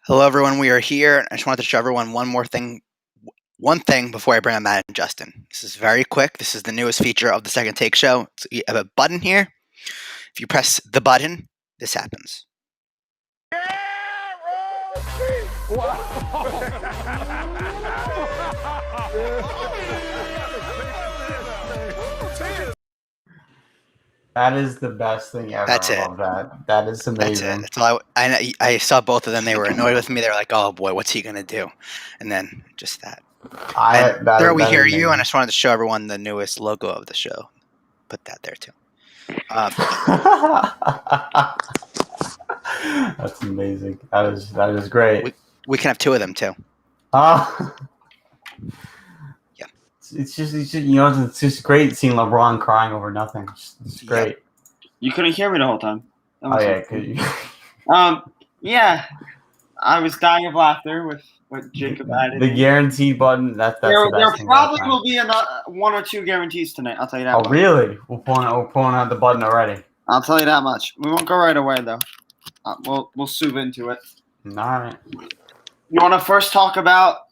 Hello, everyone. We are here. I just wanted to show everyone one thing before I bring on Matt and Justin. This is very quick. This is the newest feature of the Second Take Show. So you have a button here. If you press the button, this happens. That is the best thing ever. That's it. I love that. That is amazing. That's it. That's all. I saw both of them. They were annoyed with me. They were like, "Oh boy, what's he gonna do?" And then just that. There we hear you, and I just wanted to show everyone the newest logo of the show. Put that there too. That's amazing. That is great. We can have two of them too. Yeah. It's just it's just great seeing LeBron crying over nothing. It's great. You couldn't hear me the whole time. Oh yeah, could you? Yeah, I was dying of laughter with what Jacob added. The guarantee button. That's there the best thing probably will be one or two guarantees tonight. I'll tell you that. Oh really? We're pulling out the button already. I'll tell you that much. We won't go right away though. We'll soup into it. All right. You want to first talk about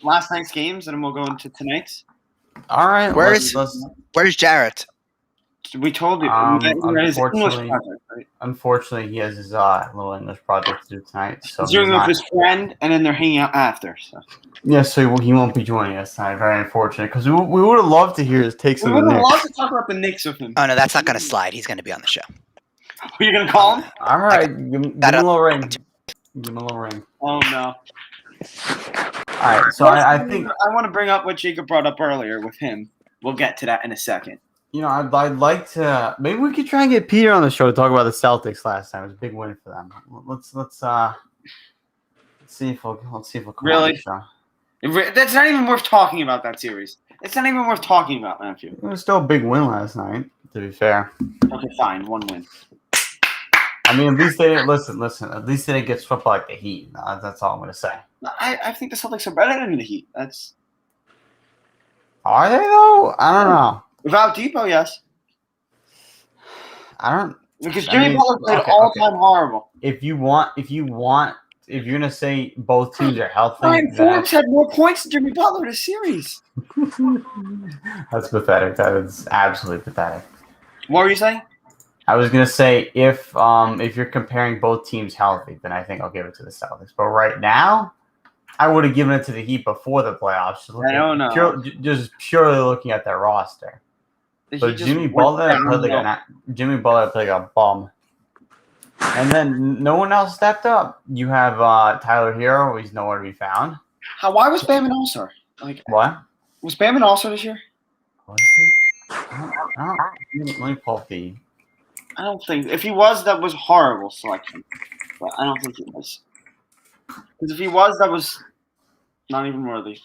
last night's games, and then we'll go into tonight's. All right. Where's Jarrett? We told you. Unfortunately, he has his little English project to do tonight. So he's doing it with his friend, and then they're hanging out after. So. Yeah, so he won't be joining us tonight. Very unfortunate, because we would have loved to hear his takes on the Knicks. We would have loved to talk about the Knicks with him. Oh no, that's not going to slide. He's going to be on the show. You're going to call him? All right, give him a little ring. Give him a little ring. Oh no. All right, so I think I want to bring up what Jacob brought up earlier with him. We'll get to that in a second. You know, I'd like to. Maybe we could try and get Peter on the show to talk about the Celtics last time. It was a big win for them. Let's see if we'll come really. On the show. That's not even worth talking about that series. It's not even worth talking about, Matthew. It was still a big win last night. To be fair. Okay, fine, one win. I mean, at least they didn't listen. At least they didn't get swept by like the Heat. That's all I'm gonna say. I think the Celtics are better than the Heat. Are they though? I don't know. Without Depot, yes. Because Jimmy Butler played all-time horrible. If you're gonna say both teams are healthy, Brian Forbes had more points than Jimmy Butler in a series. That's pathetic. That is absolutely pathetic. What were you saying? I was gonna say if you're comparing both teams healthy, then I think I'll give it to the Celtics. But right now, I would have given it to the Heat before the playoffs. I don't know. Just purely looking at their roster. But Jimmy Butler played like a bum. And then no one else stepped up. You have Tyler Hero, he's nowhere to be found. Why was Bam an All-Star? Like, What? was Bam an All-Star this year? Was he? Let me pull up the. I don't think. If he was, that was horrible selection. But I don't think he was. Because if he was, that was not even worthy.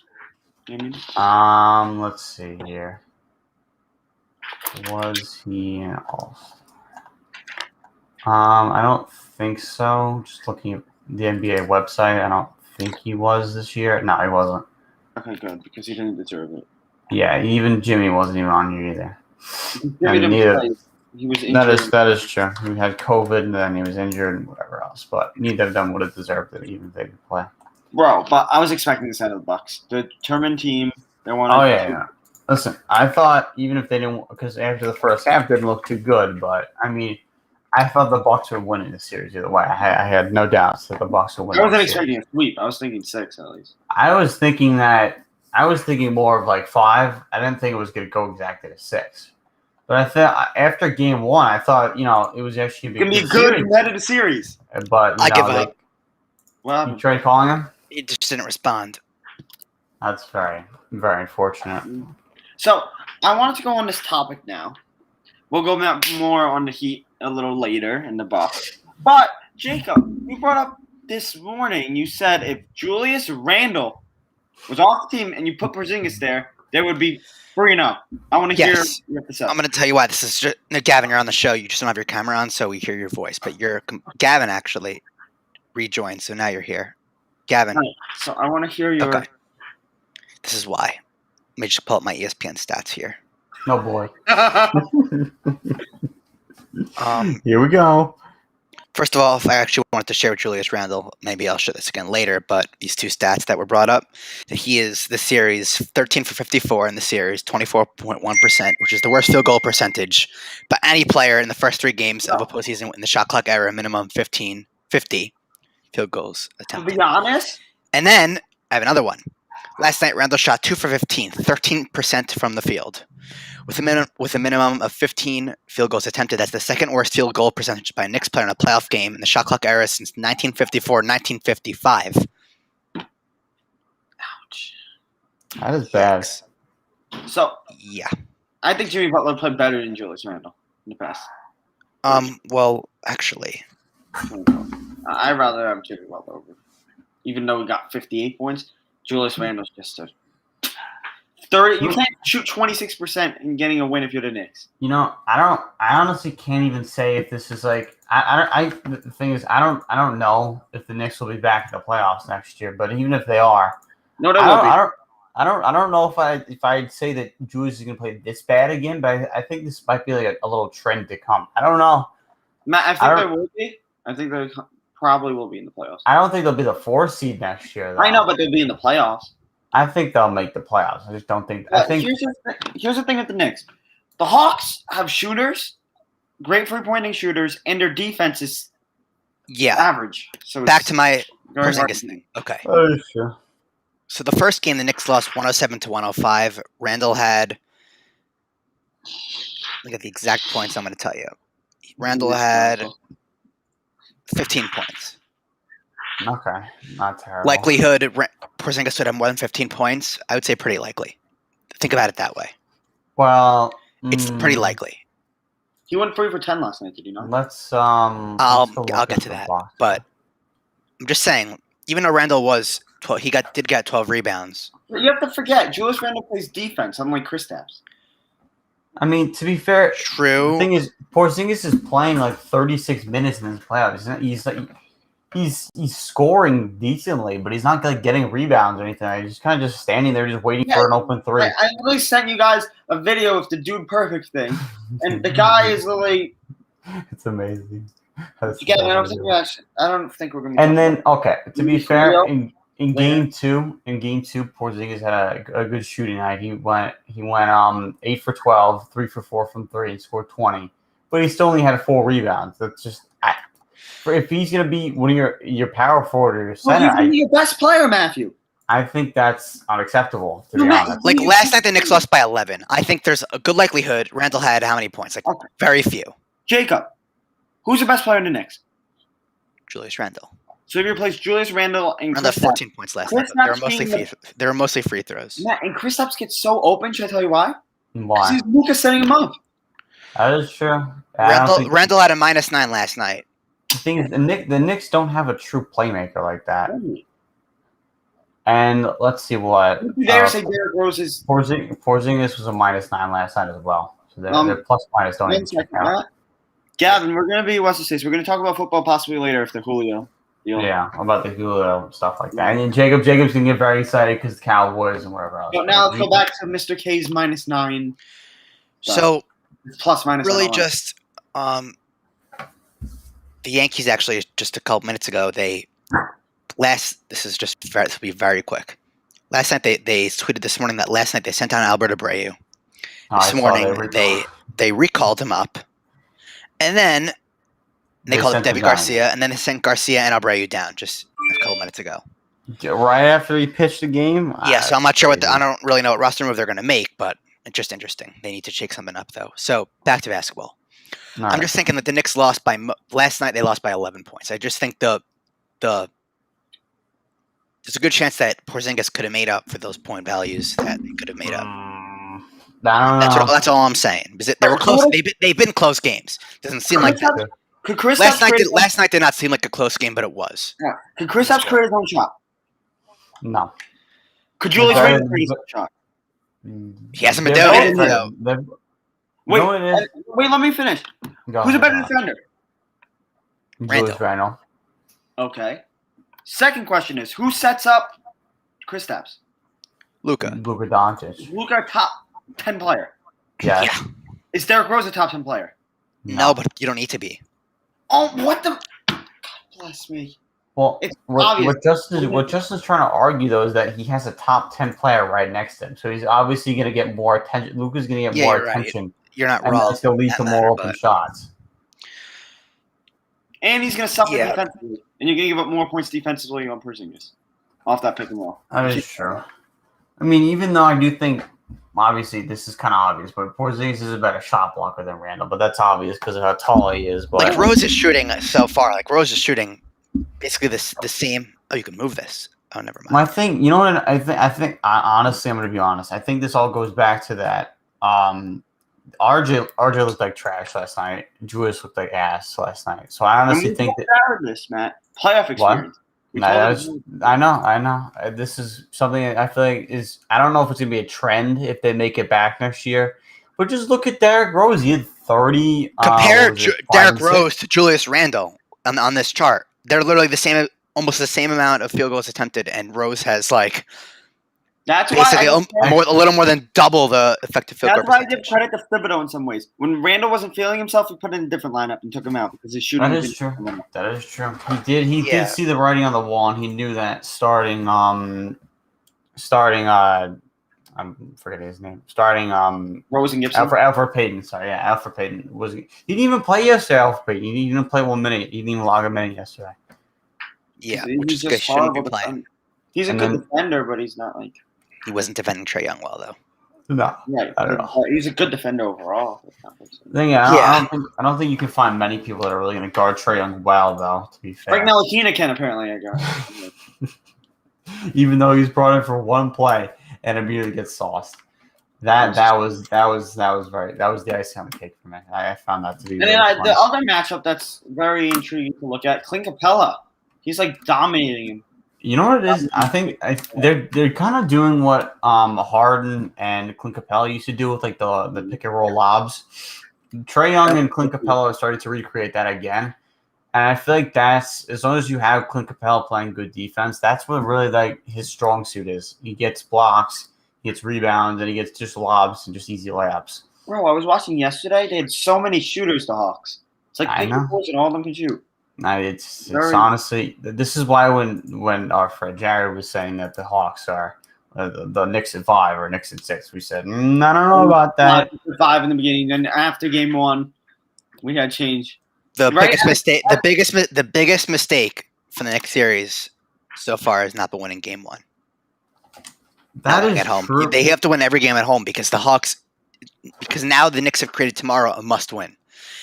You know what I mean? Let's see here. Was he an All-Star? I don't think so. Just looking at the NBA website, I don't think he was this year. No, he wasn't. Okay, good, because he didn't deserve it. Yeah, even Jimmy wasn't even on here either. Jimmy didn't play. He was injured. That is true. He had COVID and then he was injured and whatever else. But neither of them would have deserved it, even if they could play. Bro, but I was expecting this out of the Bucks. The determined team, they wanted. Oh yeah. Listen, I thought even if they didn't, because after the first half didn't look too good, but I mean, I thought the Bucks would win the series either way. I had no doubts that the Bucks would win. I wasn't expecting a sweep. I was thinking 6 at least. I was thinking more of like 5. I didn't think it was going to go exactly to 6. But I thought after game 1, I thought it was actually going to be good competitive series. But I give up. Well, you tried calling him. He just didn't respond. That's very, very unfortunate. So I wanted to go on this topic now. We'll go more on the Heat a little later in the Bucks. But Jacob, you brought up this morning. You said if Julius Randle was off the team and you put Porzingis there, they would be 3-0. I want to hear what this is. I'm going to tell you why. This is just, Gavin, you're on the show. You just don't have your camera on, so we hear your voice. But Gavin actually rejoined, so now you're here. Gavin. Right. So I want to hear your. Okay. This is why. Let me just pull up my ESPN stats here. Oh boy. Here we go. First of all, if I actually wanted to share with Julius Randle, maybe I'll show this again later, but these two stats that were brought up, that he is the series 13 for 54 in the series, 24.1%, which is the worst field goal percentage by any player in the first 3 games of a postseason in the shot clock era, minimum 50 field goals attempted. To be honest. And then I have another one. Last night, Randle shot 2 for 15, 13% from the field. With a minimum of 15 field goals attempted, that's the second worst field goal percentage by a Knicks player in a playoff game in the shot clock era since 1954-1955. Ouch. That is bad. So yeah, I think Jimmy Butler played better than Julius Randle in the past. Well, actually, I'd rather have Jimmy Butler over. Even though he got 58 points, Julius Randle's just a 30. You can't shoot 26% and getting a win if you're the Knicks. I honestly can't even say if this is like the thing is I don't know if the Knicks will be back in the playoffs next year, but even if they are, no, they won't be. I don't know if I'd say that Julius is gonna play this bad again, but I think this might be like a little trend to come. I don't know. Matt, I think they will be. I think they probably will be in the playoffs. I don't think they'll be the 4th seed next year, though. I know, but they'll be in the playoffs. I think they'll make the playoffs. I just don't think. Here's the thing with the Knicks. The Hawks have shooters, great three-pointing shooters, and their defense is average. So back to my Porzingis thing. Okay. Oh, sure. So the first game, the Knicks lost 107-105. Randle had. Look at the exact points I'm going to tell you. Randle had 15 points. Okay, not terrible. Likelihood Porzingis would have more than 15 points. I would say pretty likely. Think about it that way. Well, it's pretty likely. He went 3 for 10 last night. Did he not? I'll get to that. But I'm just saying, even though Randle was 12, did get 12 rebounds. You have to forget, Julius Randle plays defense, unlike Kristaps. I mean, to be fair, true. The thing is, Porzingis is playing like 36 minutes in this playoffs. He's scoring decently, but he's not like getting rebounds or anything. He's kind of just standing there, just waiting for an open 3. I literally sent you guys a video of the Dude Perfect thing, and the guy is literally. It's amazing. I don't think we're gonna. And then, okay, to be fair, in in game two, Porzingis had a good shooting night. He went 8 for 12, 3 for 4 from 3, and scored 20. But he still only had 4 rebounds. That's just if he's gonna be one of your power forward or your center, he's your best player, Matthew. I think that's unacceptable, to be honest. Like last night, the Knicks lost by 11. I think there's a good likelihood Randall had how many points? Like very few. Jacob, who's the best player in the Knicks? Julius Randle. So if you replace Julius Randle and Randle Kristaps, had 14 points last night. They were mostly free throws. Matt, and Kristaps gets so open. Should I tell you why? Why? Because Luka setting him up. That is true. Randle had a -9 last night. The thing is, the Knicks don't have a true playmaker like that. And let's see what. Dare say Derrick Rose is. Porzingis was a -9 last night as well. So they're plus minus don't even check out. Gavin, we're going to be what's to say. So we're going to talk about football possibly later if the Julio. Yeah, about the Julio stuff like that. And then Jacob's going to get very excited because the Cowboys and whatever else. So now let's go back to Mr. K's -9. So plus minus. Really, just the Yankees actually just a couple minutes ago this is just to be very quick. Last night they tweeted this morning that last night they sent down Albert Abreu. This morning they recalled him up, and then they called up Debbie Garcia, and then they sent Garcia and Abreu down just a couple minutes ago. Right after he pitched the game? Yeah, so I'm not sure I don't really know what roster move they're going to make, but it's just interesting. They need to shake something up, though. So back to basketball. I'm just thinking that the Knicks lost last night. They lost by 11 points. I just think there's a good chance that Porzingis could have made up for those point values that he could have made up. That's all I'm saying. Because they were close. They've been close games. Doesn't seem like that. Last night did not seem like a close game, but it was. Yeah. Could Kristaps create his own shot? No. Could Julius Randle create his own shot? He hasn't been doing it though. Wait, let me finish. Who's a better defender? Julius Randle. Okay. Second question is, who sets up Kristaps? Luka Doncic. Luka, top 10 player. Yeah. Is Derrick Rose a top 10 player? No, but you don't need to be. Oh, what the? God bless me. Well, what Justin's trying to argue, though, is that he has a top 10 player right next to him. So he's obviously going to get more attention. Luka's going to get more attention. Right. You're not wrong. And that's going to lead to more open shots. And he's going to suffer defensively. And you're going to give up more points defensively on Porzingis off that pick and roll. That is true. I mean, even though I do think, obviously, this is kind of obvious, but Porzingis is a better shot blocker than Randle. But that's obvious because of how tall he is. But like Rose is shooting so far. Like Rose is shooting basically the same. Oh, you can move this. Oh, never mind. My thing, you know what? I think honestly, I'm going to be honest. I think this all goes back to that. RJ looked like trash last night. Julius looked like ass last night. So I honestly think that this, Matt, playoff experience. I know. This is something I feel like is. I don't know if it's gonna be a trend if they make it back next year. But just look at Derrick Rose. He had 30. Compare Derrick Rose to Julius Randle on this chart. They're literally almost the same amount of field goals attempted, and Rose has like. That's basically a little more than double the effective field goal percentage. That's why I give credit to Thibodeau in some ways. When Randle wasn't feeling himself, he put in a different lineup and took him out because his shooting. That is true. That is true. He did see the writing on the wall, and he knew that starting. I'm forgetting his name. Starting Rose and Gibson. Alfred Payton. Sorry, yeah, Alfred Payton he didn't even play yesterday. Alfred Payton. He didn't even play 1 minute. He didn't even log a minute yesterday. Yeah, which is good. Shouldn't be playing. He's a good defender, but he's not like. He wasn't defending Trae Young well, though. No, right. I don't know. He's a good defender overall. I don't think you can find many people that are really going to guard Trae Young well, though. To be fair, Frank Ntilikina can apparently. I guess. Even though he's brought in for one play and immediately gets sauced. That was the icing on the cake for me. I found that to be. And then the other matchup that's very intriguing to look at, Clint Capella. He's like dominating him. You know what it is? I think they're kind of doing what Harden and Clint Capella used to do with like the pick and roll lobs. Trae Young and Clint Capella started to recreate that again, and I feel like that's as long as you have Clint Capella playing good defense, that's what really like his strong suit is. He gets blocks, he gets rebounds, and he gets just lobs and just easy layups. Bro, I was watching yesterday. They had so many shooters, the Hawks. It's like pick and rolls and all of them can shoot. It's honestly, this is why when our friend Jared was saying that the Hawks are the Knicks at 5 or Knicks at 6, we said, I don't know about that. 5 in the beginning, then after game 1, we had change. The biggest mistake for the next series so far is not the winning game 1. That is at home. True. They have to win every game at home because now the Knicks have created tomorrow a must win,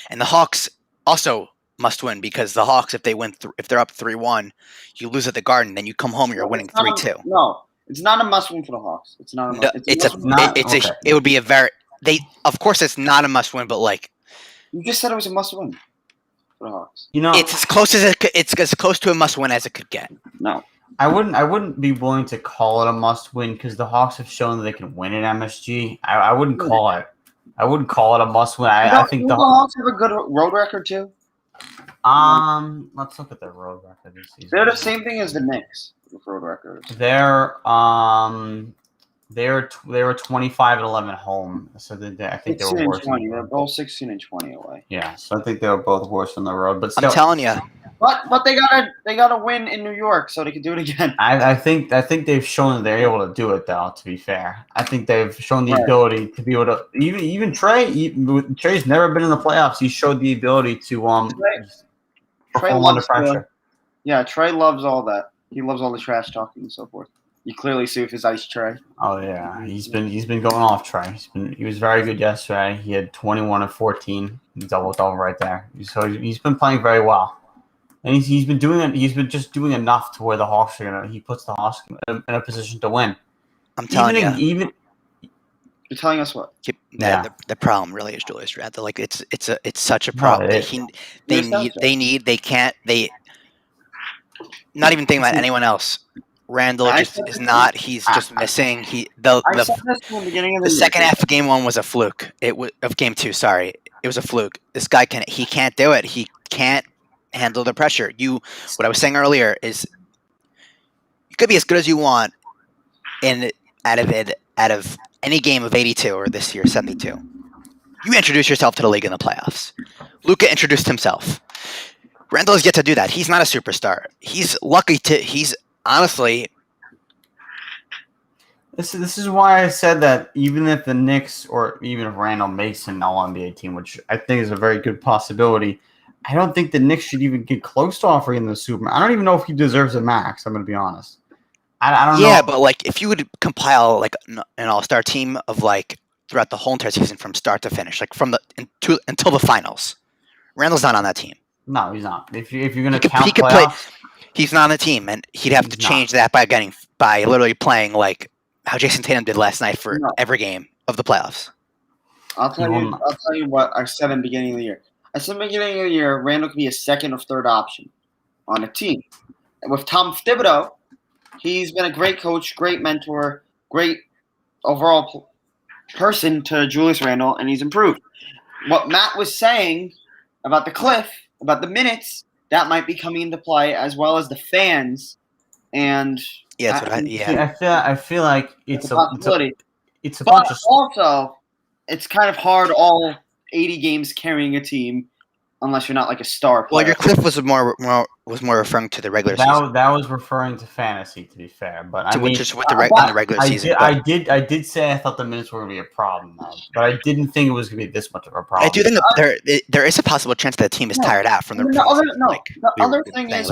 and the Hawks also must win because the Hawks, if they win, if they're up 3-1, you lose at the Garden, then you come home, you're winning 3-2. No, it's not a must win for the Hawks. It's not a must. It would be a very of course it's not a must win, but like you just said it was a must win for the Hawks. It's as close to a must win as it could get. No. I wouldn't be willing to call it a must win because the Hawks have shown that they can win at MSG. I wouldn't call it. I wouldn't call it a must win. I think the Hawks have a good road record too. Let's look at their road record this season. They're the same thing as the Knicks with road record. They were 25-11 home, so I think they were worse. 20. They're both 16 and 20 away. Yeah, so I think they were both worse on the road. But still, I'm telling you. But they gotta win in New York so they can do it again. I think they've shown that they're able to do it though. To be fair, I think they've shown the ability to be able to even Trey. Trey's never been in the playoffs. He showed the ability to perform under pressure. Yeah, Trey loves all that. He loves all the trash talking and so forth. You clearly see with his ice Trey. Oh yeah, he's been going off Trey. He was very good yesterday. He had 21 and 14, double right there. So he's been playing very well. And he's been doing it. He's been just doing enough to where the Hawks are he puts the Hawks in a position to win. I'm telling you. You're telling us what? The problem really is Julius Randle. Like it's such a problem. They not even thinking about anyone else. Randle just is not. He's just missing. The second half of game 1 was a fluke. Of game 2. Sorry, it was a fluke. This guy can't do it. He can't handle the pressure. What I was saying earlier is you could be as good as you want out of any game of 82 or this year 72. You introduce yourself to the league in the playoffs. Luka introduced himself. Randle has yet to do that. He's not a superstar. He's honestly. This is why I said that even if the Knicks or even if Randle makes an All-NBA team, which I think is a very good possibility, I don't think the Knicks should even get close to offering him the Superman. I don't even know if he deserves a max. I'm going to be honest. I don't know. Yeah, but like if you would compile like an all-star team of like throughout the whole entire season from start to finish, like until the finals, Randle's not on that team. No, he's not. If you're going to count playoffs, he's not on the team, and he'd have to change that by literally playing like how Jason Tatum did last night for every game of the playoffs. I'll tell you what I said in the beginning of the year. I said in the beginning of the year, Randle could be a second or third option on a team. And with Tom Thibodeau, he's been a great coach, great mentor, great overall person to Julius Randle, and he's improved. What Matt was saying about the cliff, about the minutes, that might be coming into play, as well as the fans. And I feel like it's a possibility. It's a bunch of. Also, it's kind of hard all 80 games carrying a team, unless you're not like a star player. Well, your cliff was more referring to the regular season. That was referring to fantasy, to be fair. But in the regular season. I did say I thought the minutes were going to be a problem, though, but I didn't think it was going to be this much of a problem. I do think there is a possible chance that the team is tired out from the. The other thing is,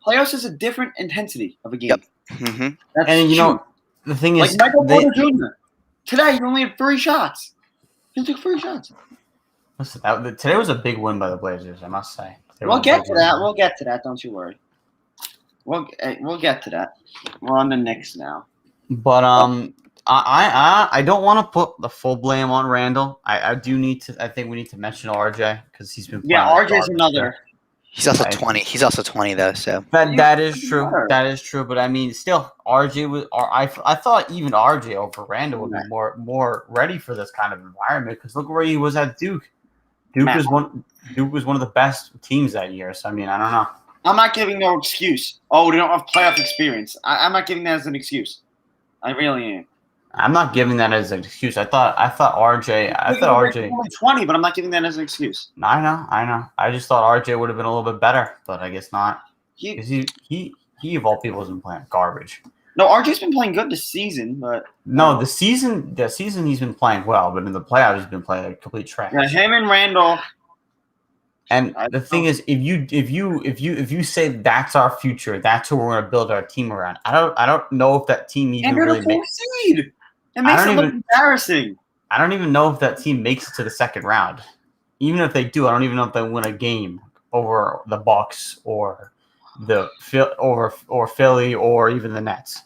playoffs is a different intensity of a game. Yep. Mm-hmm. And the thing is, like Michael Porter Jr. Today, he only had 3 shots. He took 3 shots. Listen, today was a big win by the Blazers, I must say. We'll get to that. We'll get to that. Don't you worry. We'll get to that. We're on the Knicks now. But I don't want to put the full blame on Randle. I do need to. I think we need to mention RJ because he's been. Yeah, RJ's another. He's also 20. He's also 20 though. So that is true. That is true. But I mean, still, RJ was. I thought even RJ over Randle would be more ready for this kind of environment because look where he was at Duke. Duke was one of the best teams that year. So I mean, I don't know. I'm not giving no excuse. Oh, they don't have playoff experience. I'm not giving that as an excuse. I really am. I'm not giving that as an excuse. I thought RJ. 20, but I'm not giving that as an excuse. I know. I just thought RJ would have been a little bit better, but I guess not. He of all people has been playing garbage. No, RJ's been playing good this season, but no, the season he's been playing well, but in the playoffs he's been playing like complete trash. Yeah, him and Randall. And the thing is, if you say that's our future, that's who we're going to build our team around. I don't know if that team even really makes seed. It makes it look embarrassing. I don't even know if that team makes it to the second round. Even if they do, I don't even know if they win a game over the Bucks or Philly or even the Nets.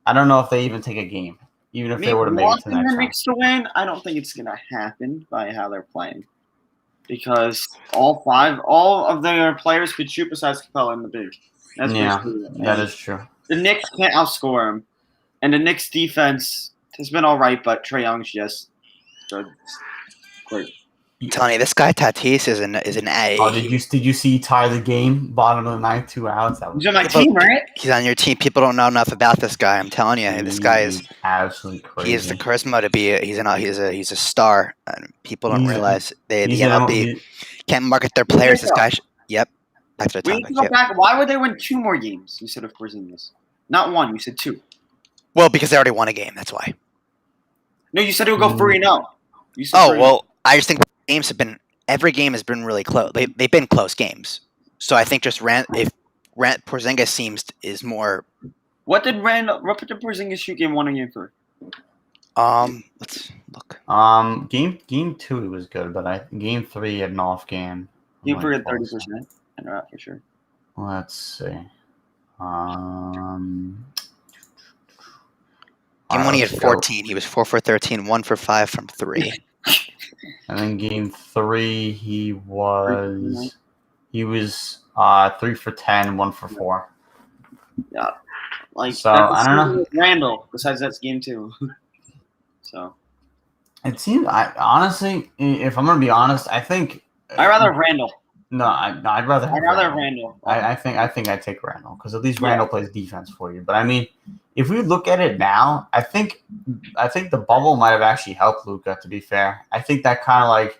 I don't know if they even take a game, even if they were to make it to the next round. Knicks to win, I don't think it's going to happen by how they're playing. Because all of their players could shoot besides Capella in the big. That is true. The Knicks can't outscore them. And the Knicks defense has been all right, but Trae Young's just great. Tony, this guy Tatis is an A. Oh, did you see tie the game bottom of the ninth, 2 outs? He's on my team, right? He's on your team. People don't know enough about this guy. I'm telling you, this guy is absolutely crazy. He has the charisma to be. He's a star, and people don't realize the MLB can't market their players. This guy. Yep. Back to the topic. Go back. Why would they win 2 more games instead of Porzingis? Not 1. You said 2. Well, because they already won a game. That's why. No, you said it would go 3-0. Well, I just think every game has been really close. They've been close games. So I think just Porzingis is more. What did Porzingis shoot game 1 and game 3? Let's look. Game 2 he was good, but game 3 he had an off game. Game 3 had 30%, and right for sure. Let's see. Game 1 he had 14. He was 4 for 13, 1 for 5 from 3. And then game 3 he was 3 for 10, 1 for 4. Yeah. So I don't know. Randall, besides that's game 2. So it seems honestly, if I'm gonna be honest, I think I'd rather have Randall. No, I'd rather have Randall. I think I'd take Randall because at least Randall plays defense for you. But I mean, if we look at it now, I think the bubble might have actually helped Luka. To be fair, I think that kind of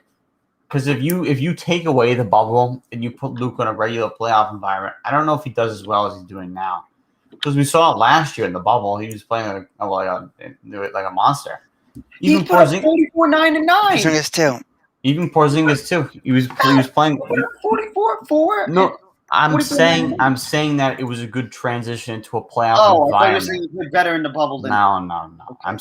because if you take away the bubble and you put Luka in a regular playoff environment, I don't know if he does as well as he's doing now. Because we saw it last year in the bubble, he was playing like a monster. Even Porzingis 44, 9 and 9. Porzingis too. Even Porzingis too. He was playing 44-4. No, I'm saying that it was a good transition to a playoff environment. I thought you were saying it was better in the bubble than. No. Okay. I'm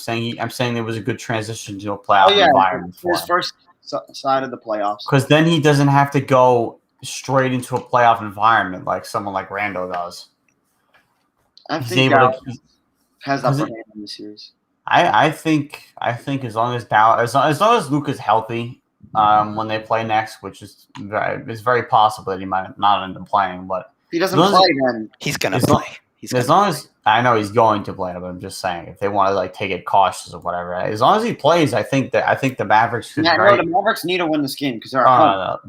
saying it was a good transition to a playoff environment. His first side of the playoffs. Because then he doesn't have to go straight into a playoff environment like someone like Randall does. I think he has upper hand in the series. I think as long as Luka's healthy. When they play next, which is very possible that he might not end up playing, but if he doesn't play, then he's gonna play. As long as I know he's going to play, but I'm just saying if they want to take it cautious or whatever, as long as he plays, I think the Mavericks could. The Mavericks need to win this game because they're at home.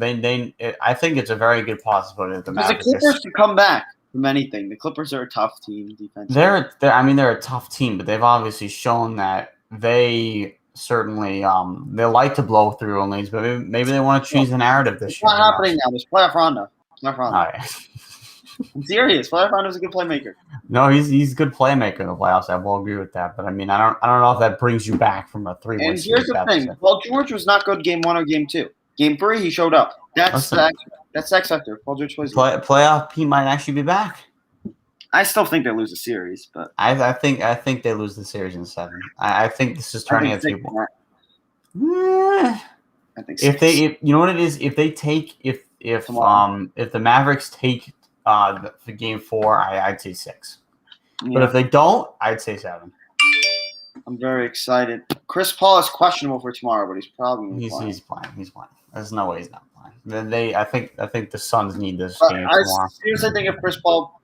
I think it's a very good possibility that the Mavericks. The Clippers could come back from anything. The Clippers are a tough team defensively. They're a tough team, but they've obviously shown that they. Certainly, they like to blow through on leads, but maybe they want to change the narrative this year. It's not happening now. There's playoff Rondo. Right. I'm serious. Playoff Rondo's a good playmaker. No, he's a good playmaker in the playoffs. I will agree with that, but I mean, I don't know if that brings you back from a 3-1. And here's the thing: Paul George was not good game 1 or game 2. Game 3, he showed up. That's X factor. Paul George plays. Playoff, he might actually be back. I still think they lose the series, but I think they lose the series in 7. I think this is turning into people. I think if you know what it is, if the Mavericks take the game 4, I'd say 6. Yeah. But if they don't, I'd say 7. I'm very excited. Chris Paul is questionable for tomorrow, but he's probably he's playing. He's playing. There's no way he's not playing. Then I think the Suns need this game tomorrow. I seriously think if Chris Paul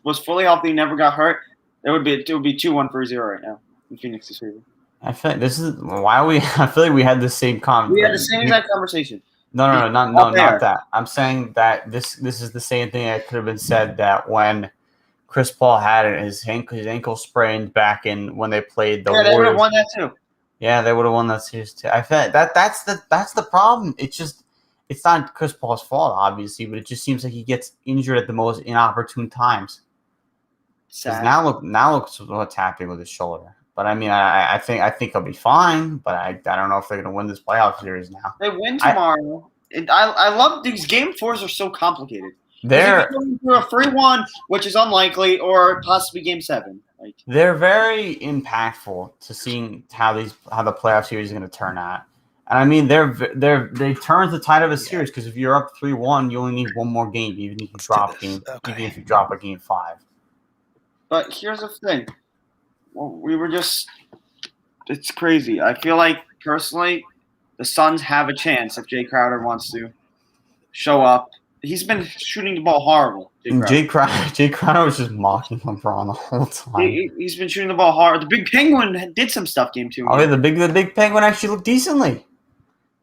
was fully healthy, never got hurt, it would be 2-1 for 0 right now in Phoenix's favor. I feel like this is why I feel like we had the same conversation. We had the same exact conversation. No, not that. I'm saying that this is the same thing that could have been said that when Chris Paul had his ankle sprained back in when they played the They would have Warriors. won that too. Yeah, they would have won that series too. I feel that's the problem. It's not Chris Paul's fault, obviously, but it just seems like he gets injured at the most inopportune times. Sad. Now look what's happening with his shoulder. But I mean, I think he'll be fine. But I don't know if they're going to win this playoff series now. They win tomorrow. I love these game 4s are so complicated. They're going through a 3-1, which is unlikely, or possibly game 7. Like they're very impactful to seeing how the playoff series is going to turn out. And I mean, they turn the tide of a series because if you're up 3-1, you only need one more game, even if you drop a game 5. But here's the thing. Well, it's crazy. I feel like, personally, the Suns have a chance if Jay Crowder wants to show up. He's been shooting the ball horrible. Jay Crowder was just mocking LeBron the whole time. He's been shooting the ball hard. The Big Penguin did some stuff game 2. Oh, yeah, the big Penguin actually looked decently.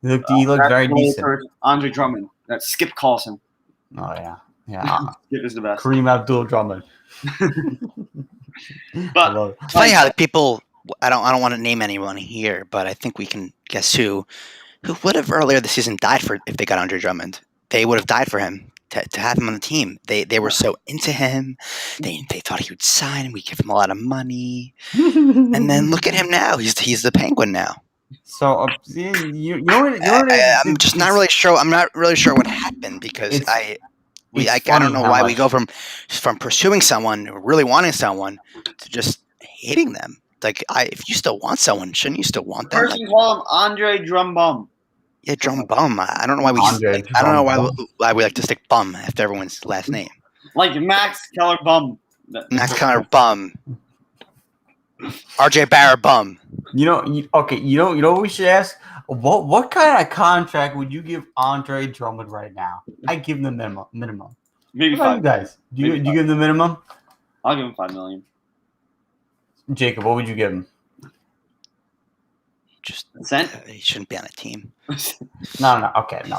He looked very decent. Andre Drummond. That Skip calls him. Oh, yeah. Skip is the best. Kareem Abdul-Drummond. But it's funny how the people. I don't want to name anyone here, but I think we can guess who would have earlier this season died for if they got Andre Drummond. They would have died for him to have him on the team. They were so into him. They thought he would sign. We give him a lot of money, and then look at him now. He's the Penguin now. So you know what? I'm just not really sure. I'm not really sure what happened because I don't know why we go from pursuing someone, really wanting someone, to just hating them. Like, if you still want someone, shouldn't you still want them? Person call him Andre Drumbum. Yeah, Drumbum. I don't know why I don't know why we like to stick bum after everyone's last name. Like Max Keller Bum. Max Keller Bum. RJ Barrett Bum. You know what we should ask? What kind of contract would you give Andre Drummond right now? I give him the minimum. Maybe what about 5. you guys? Do you give him the minimum? I'll give him $5 million. Jacob, what would you give him? Just he shouldn't be on a team. No. Okay, no.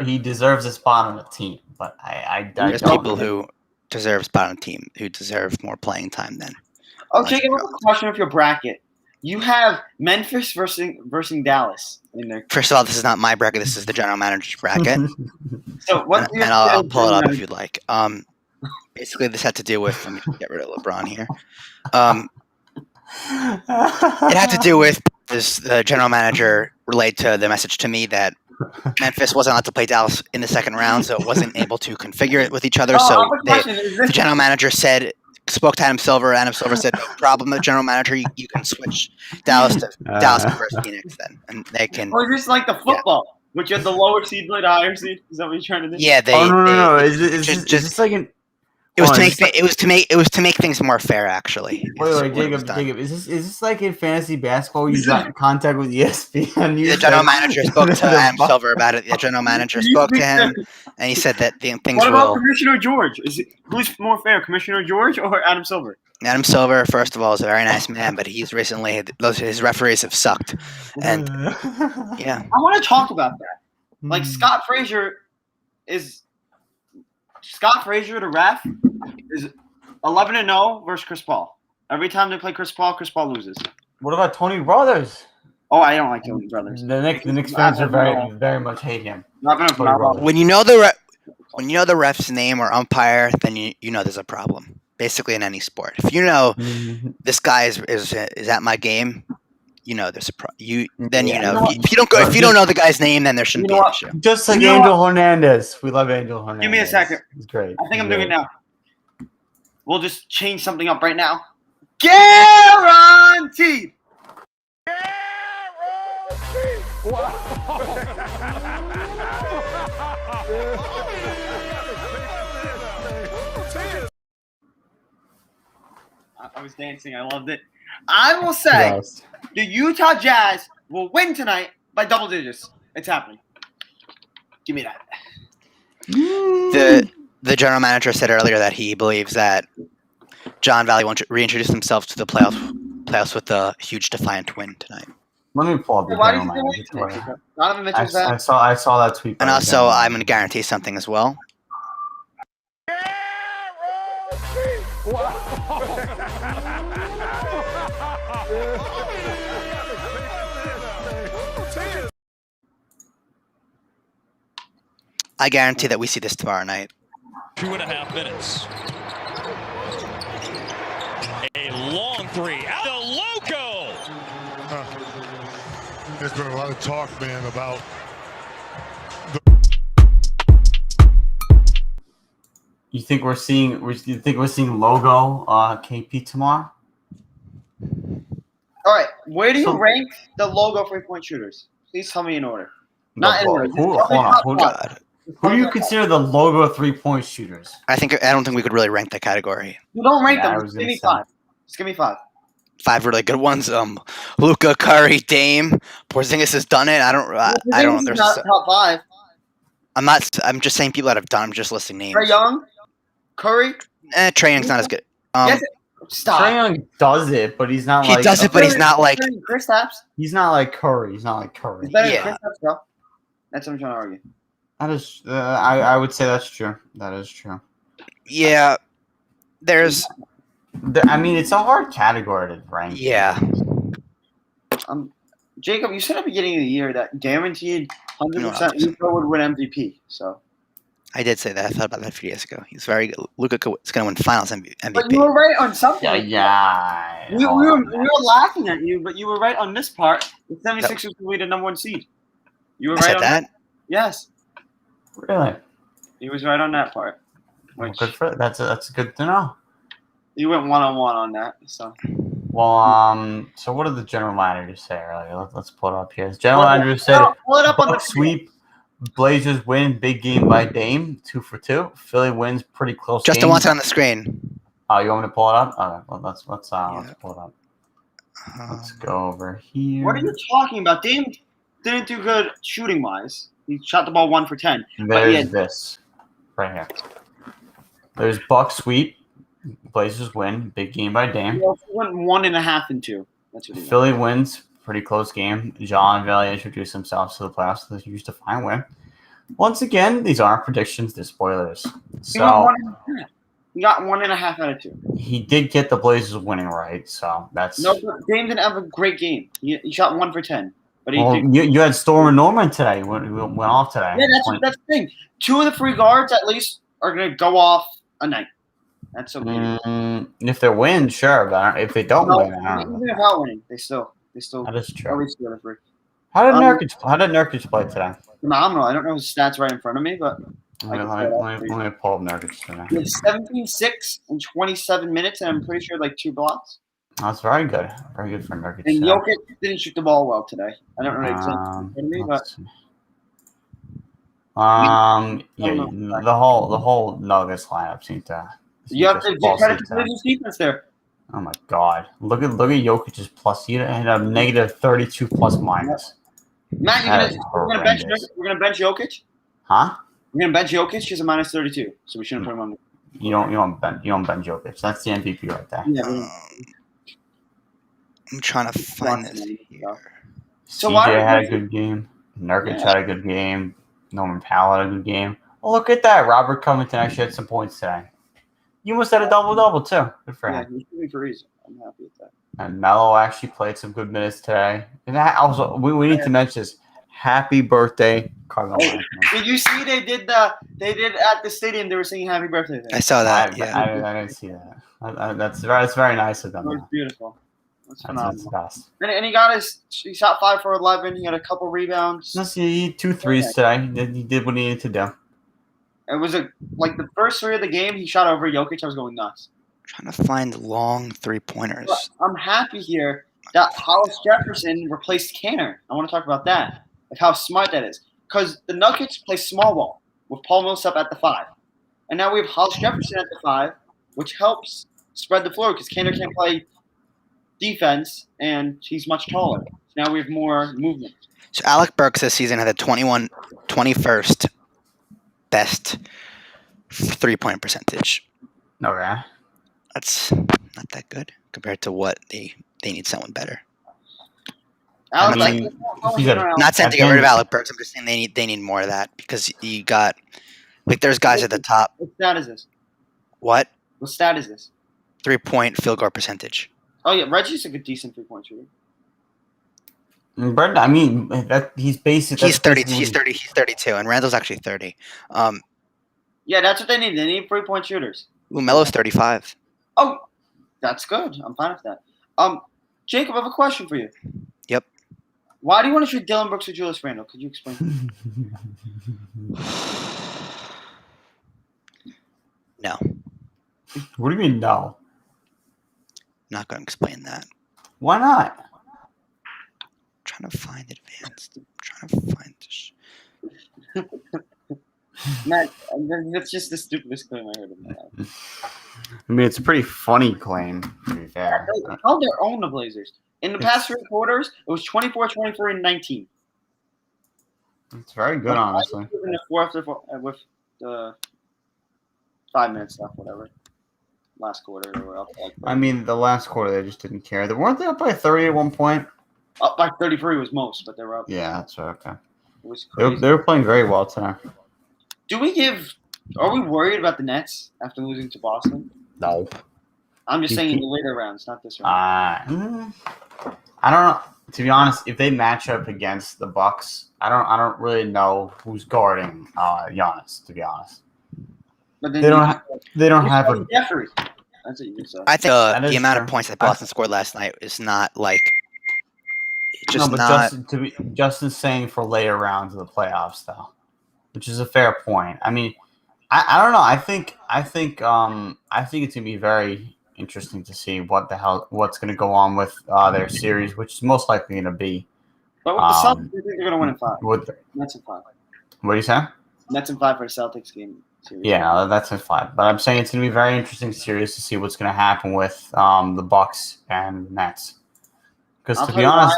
He deserves a spot on a team, but there's people who deserve a spot on a team who deserve more playing time than. Oh, Jacob, I have a question of your bracket. You have Memphis versus Dallas in there. First of all, this is not my bracket. This is the general manager's bracket. So what? And I'll pull it up if you'd like. Basically, this had to do with. Let me get rid of LeBron here. It had to do with this. The general manager relayed to the message to me that Memphis wasn't allowed to play Dallas in the second round, so it wasn't able to configure it with each other. So the general manager spoke to Adam Silver. Adam Silver said, "No problem, the general manager. You can switch Dallas versus Phoenix then, and they can." Or just like the football, which is the lower seed play the higher seed. Is that what you're trying to do? Yeah, no. Is this like an? It was to make things more fair, actually. Wait, Jacob, is this like in fantasy basketball? You got in contact with ESPN. The general manager spoke to Adam Silver about it. The general manager spoke to him, and he said that things will. What about Commissioner George? Who's more fair, Commissioner George or Adam Silver? Adam Silver, first of all, is a very nice man, but he's recently his referees have sucked, and yeah. I want to talk about that. Like Scott Frazier, the ref, is 11-0 versus Chris Paul. Every time they play Chris Paul loses. What about Tony Brothers? Oh, I don't like Tony Brothers. The Knicks fans are very much hate him. When you know the ref's name or umpire, then you know there's a problem. Basically, in any sport, if you know this guy is at my game, you know there's a problem. If you don't know the guy's name, then there shouldn't be an issue. Just like Angel Hernandez, we love Angel Hernandez. Give me a second. He's great. I think I'm doing it now. We'll just change something up right now. Guaranteed. I was dancing. I loved it. I will say the Utah Jazz will win tonight by double digits. It's happening. Give me that. The general manager said earlier that he believes that John Valley won't reintroduce himself to the playoffs with a huge defiant win tonight. Let me pull up the general manager. I saw that tweet. And also, I'm going to guarantee something as well. I guarantee that we see this tomorrow night. 2.5 minutes. A long three. Out the logo. There's been a lot of talk, man, about. You think we're seeing logo KP tomorrow? All right, where do you rank the logo 3-point shooters? Please tell me in order. Not in order. Who do you consider the logo 3-point shooters? I don't think we could really rank that category. You don't rank them. Just give me 5. Just give me 5. 5 really good ones. Luka, Curry, Dame, Porzingis has done it. I don't. There's not top 5. I'm just saying people that have done. I'm just listing names. Trae Young, Curry. Trae Young's not as good. Yes, stop. Trae Young does it, but he's not. He does it, but he's not like. Kristaps. He's not like Curry. He's not like Curry. He's better than Kristaps, bro. That's what I'm trying to argue. That is. I would say that's true. That is true. Yeah. There's. I mean, it's a hard category to rank. Yeah. Jacob, you said at the beginning of the year that guaranteed 100% Luka would win MVP. So I did say that. I thought about that a few days ago. He's very good. Luka is going to win Finals MVP. But you were right on something. Yeah. We were laughing at you, but you were right on this part. The 76ers will be the number 1 seed. You were right on that. Yes. Really? He was right on that part. Which, good for that's good to know. You went 1-on-1 on that. So. Well, so what did the general manager say earlier? Let's pull it up here. The general manager said, pull it up on the sweep. Blazers win, big game by Dame, 2 for 2. Philly wins, pretty close. Justin wants it on the screen. Oh, you want me to pull it up? Okay, well, let's pull it up. Let's go over here. What are you talking about? Dame didn't do good shooting wise. He shot the ball 1 for 10. There's this right here. There's Bucks sweep. Blazers win. Big game by Dame. He went 1.5 and 2. That's what he Philly wins. Pretty close game. John Valley introduced himself to the playoffs. They used to find win. Once again, these aren't predictions. They're spoilers. So he got 1.5 out of 2. He did get the Blazers winning right. So that's no. Dame didn't have a great game. He shot 1 for 10. But you had Storm and Norman today. Went off today. Yeah, that's the thing. 2 of the 3 guards at least are going to go off a night. That's okay. If they win, sure, but if they don't win, I don't know. Even without winning, they still. That is true. At least 2 out of 3. How did Nurkic play today? Phenomenal. I don't know his stats right in front of me, but let me pull up Nurkic today. He had 17-6 in 27 minutes, and I'm pretty sure like 2 blocks. That's very good. Very good for Nurkic. And Jokic didn't shoot the ball well today. I don't know exactly, but the whole Nuggets lineup seemed to. You have to give credit to the defense there. Oh my God! Look at Jokic's plus. He had a negative 32 plus minus. Matt, we're gonna bench Jokic. Huh? We're gonna bench Jokic. He's a minus 32, so we shouldn't put him on. You don't bench Jokic. That's the MVP right there. Yeah, I'm trying to find this here. So CJ had a good game. Nurkic had a good game. Norman Powell had a good game. Oh, look at that! Robert Covington actually had some points today. You almost had a double-double, too. Good for him. Yeah, he's shooting for reason. I'm happy with that. And Melo actually played some good minutes today. And also, we need to mention this. Happy birthday, Carmelo. Did you see they did at the stadium, they were singing happy birthday there. I saw that, I didn't see that. That's very nice of them. It was beautiful. That's phenomenal. Best. And he shot 5 for 11. He had a couple rebounds. He had 2 threes today. He did what he needed to do. It was like the first 3 of the game, he shot over Jokic. I was going nuts. I'm trying to find long 3-pointers. But I'm happy here that Hollis Jefferson replaced Canner. I want to talk about that. Like how smart that is. Because the Nuggets play small ball with Paul Millsap at the 5. And now we have Hollis Jefferson at the 5, which helps spread the floor because Canner can't play defense and he's much taller. So now we have more movement. So Alec Burks this season had a 21st best 3-point percentage. Okay. That's not that good compared to what they need someone better. Not saying to get rid of Alec Burks. I'm just saying they need more of that because you got there's guys at the top. What stat is this? What? What stat is this? 3-point field goal percentage. Oh yeah, Reggie's a good decent 3-point shooter. Brenda, I mean, he's basic. He's 30. He's 30. He's 32, and Randall's actually 30. Yeah, that's what they need. They need 3-point shooters. Melo's 35. Oh, that's good. I'm fine with that. Jacob, I have a question for you. Yep. Why do you want to trade Dylan Brooks with Julius Randle? Could you explain? No, What do you mean, no? not going to explain that. Why not? Trying to find advanced. Trying to find this. Matt, that's just the stupidest claim I heard in my life. I mean, it's a pretty funny claim, to be fair. How they're own the Blazers. In the past 3 quarters, it was 24, 24, and 19. It's very good, honestly. In the fourth with the 5 minutes left, whatever. Last quarter, they were up. I mean, the last quarter, they just didn't care. Weren't they up by 30 at one point? Up by 33 was most, but they were up. Yeah, that's right. Okay. It was crazy. They were playing very well tonight. Are we worried about the Nets after losing to Boston? No. I'm just saying in the later rounds, not this round. I don't know. To be honest, if they match up against the Bucks, I don't really know who's guarding Giannis. To be honest, But then they don't have a. Jeffrey. That's what you said. I think the amount fair. of points that Boston scored last night is not like. Just No, but not. Justin's saying for later rounds of the playoffs, though, which is a fair point. I mean, I don't know. I think it's gonna be very interesting to see what's gonna go on with their series, which is most likely gonna be. But with the Celtics, I think they're going to win in 5. Nets in 5. What do you say? Nets in 5 for the Celtics game series. Yeah, that's in 5. But I'm saying it's gonna be a very interesting series to see what's gonna happen with the Bucks and Nets. Because to be honest.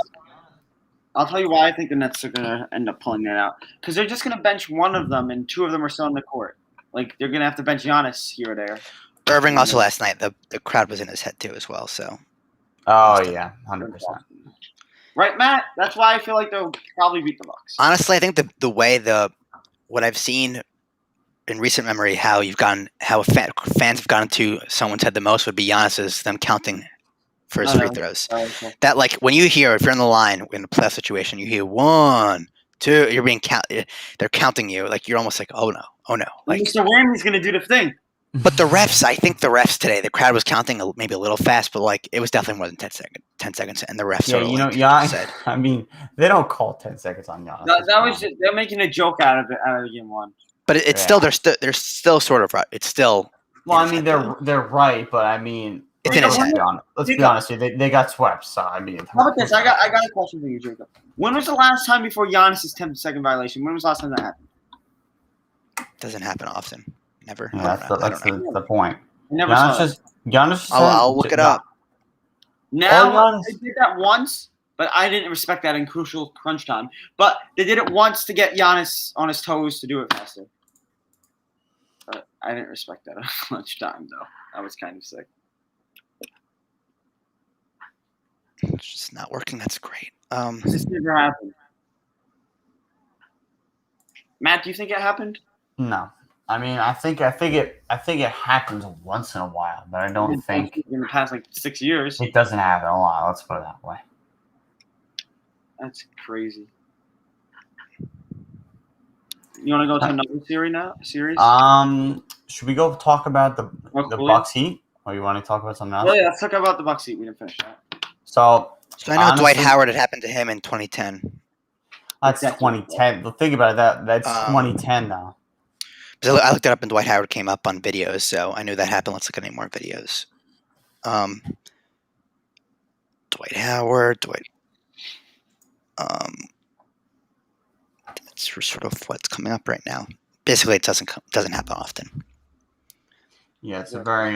I'll tell you why I think the Nets are going to end up pulling that out. Because they're just going to bench one of them, and 2 of them are still on the court. Like, they're going to have to bench Giannis here or there. Irving also last night, the crowd was in his head too as well. So. Oh yeah, 100%. Right, Matt? That's why I feel like they'll probably beat the Bucks. Honestly, I think the way what I've seen in recent memory, how fans have gone to someone's head the most would be Giannis's them counting for his free throws. Okay. That like when you hear if you're in the line in a playoff situation, you hear 1, 2, you're being they're counting you like you're almost like oh no, like Mr. Ramey's going to do the thing. But the refs, I think the refs today, the crowd was counting maybe a little fast, but like it was definitely more than 10 seconds, and the refs said, I mean, they don't call 10 seconds on Giannis. That was just, they're making a joke out of game 1. But it's still they're still sort of right. It's still. Well, I mean, they're right, but I mean, it's in his head. Let's be honest here. They got swept, so I mean. How about this? I got a question for you, Jacob. When was the last time before Giannis's 10-second violation? When was the last time that happened? Doesn't happen often. Never. Yeah, that's the point. Never saw it. Giannis. I'll look it up. Now they did that once, but I didn't respect that in crucial crunch time. But they did it once to get Giannis on his toes to do it faster. But I didn't respect that at crunch time, though. That was kind of sick. It's just not working. That's great. This never happened. Matt, do you think it happened? No. I mean, I think it happens once in a while, but I don't think in the past 6 years. It doesn't happen a lot. Let's put it that way. That's crazy. You want to go to another series now? Should we go talk about the Bucks Heat, or you want to talk about something else? Oh yeah, let's talk about the Bucks Heat. We didn't finish that. So I know honestly, Dwight Howard had happened to him in 2010. That's 2010. The thing about that's 2010 now. I looked it up and Dwight Howard came up on videos, so I knew that happened. Let's look at any more videos. Dwight Howard, it's sort of what's coming up right now. Basically, it doesn't happen often. Yeah, it's a very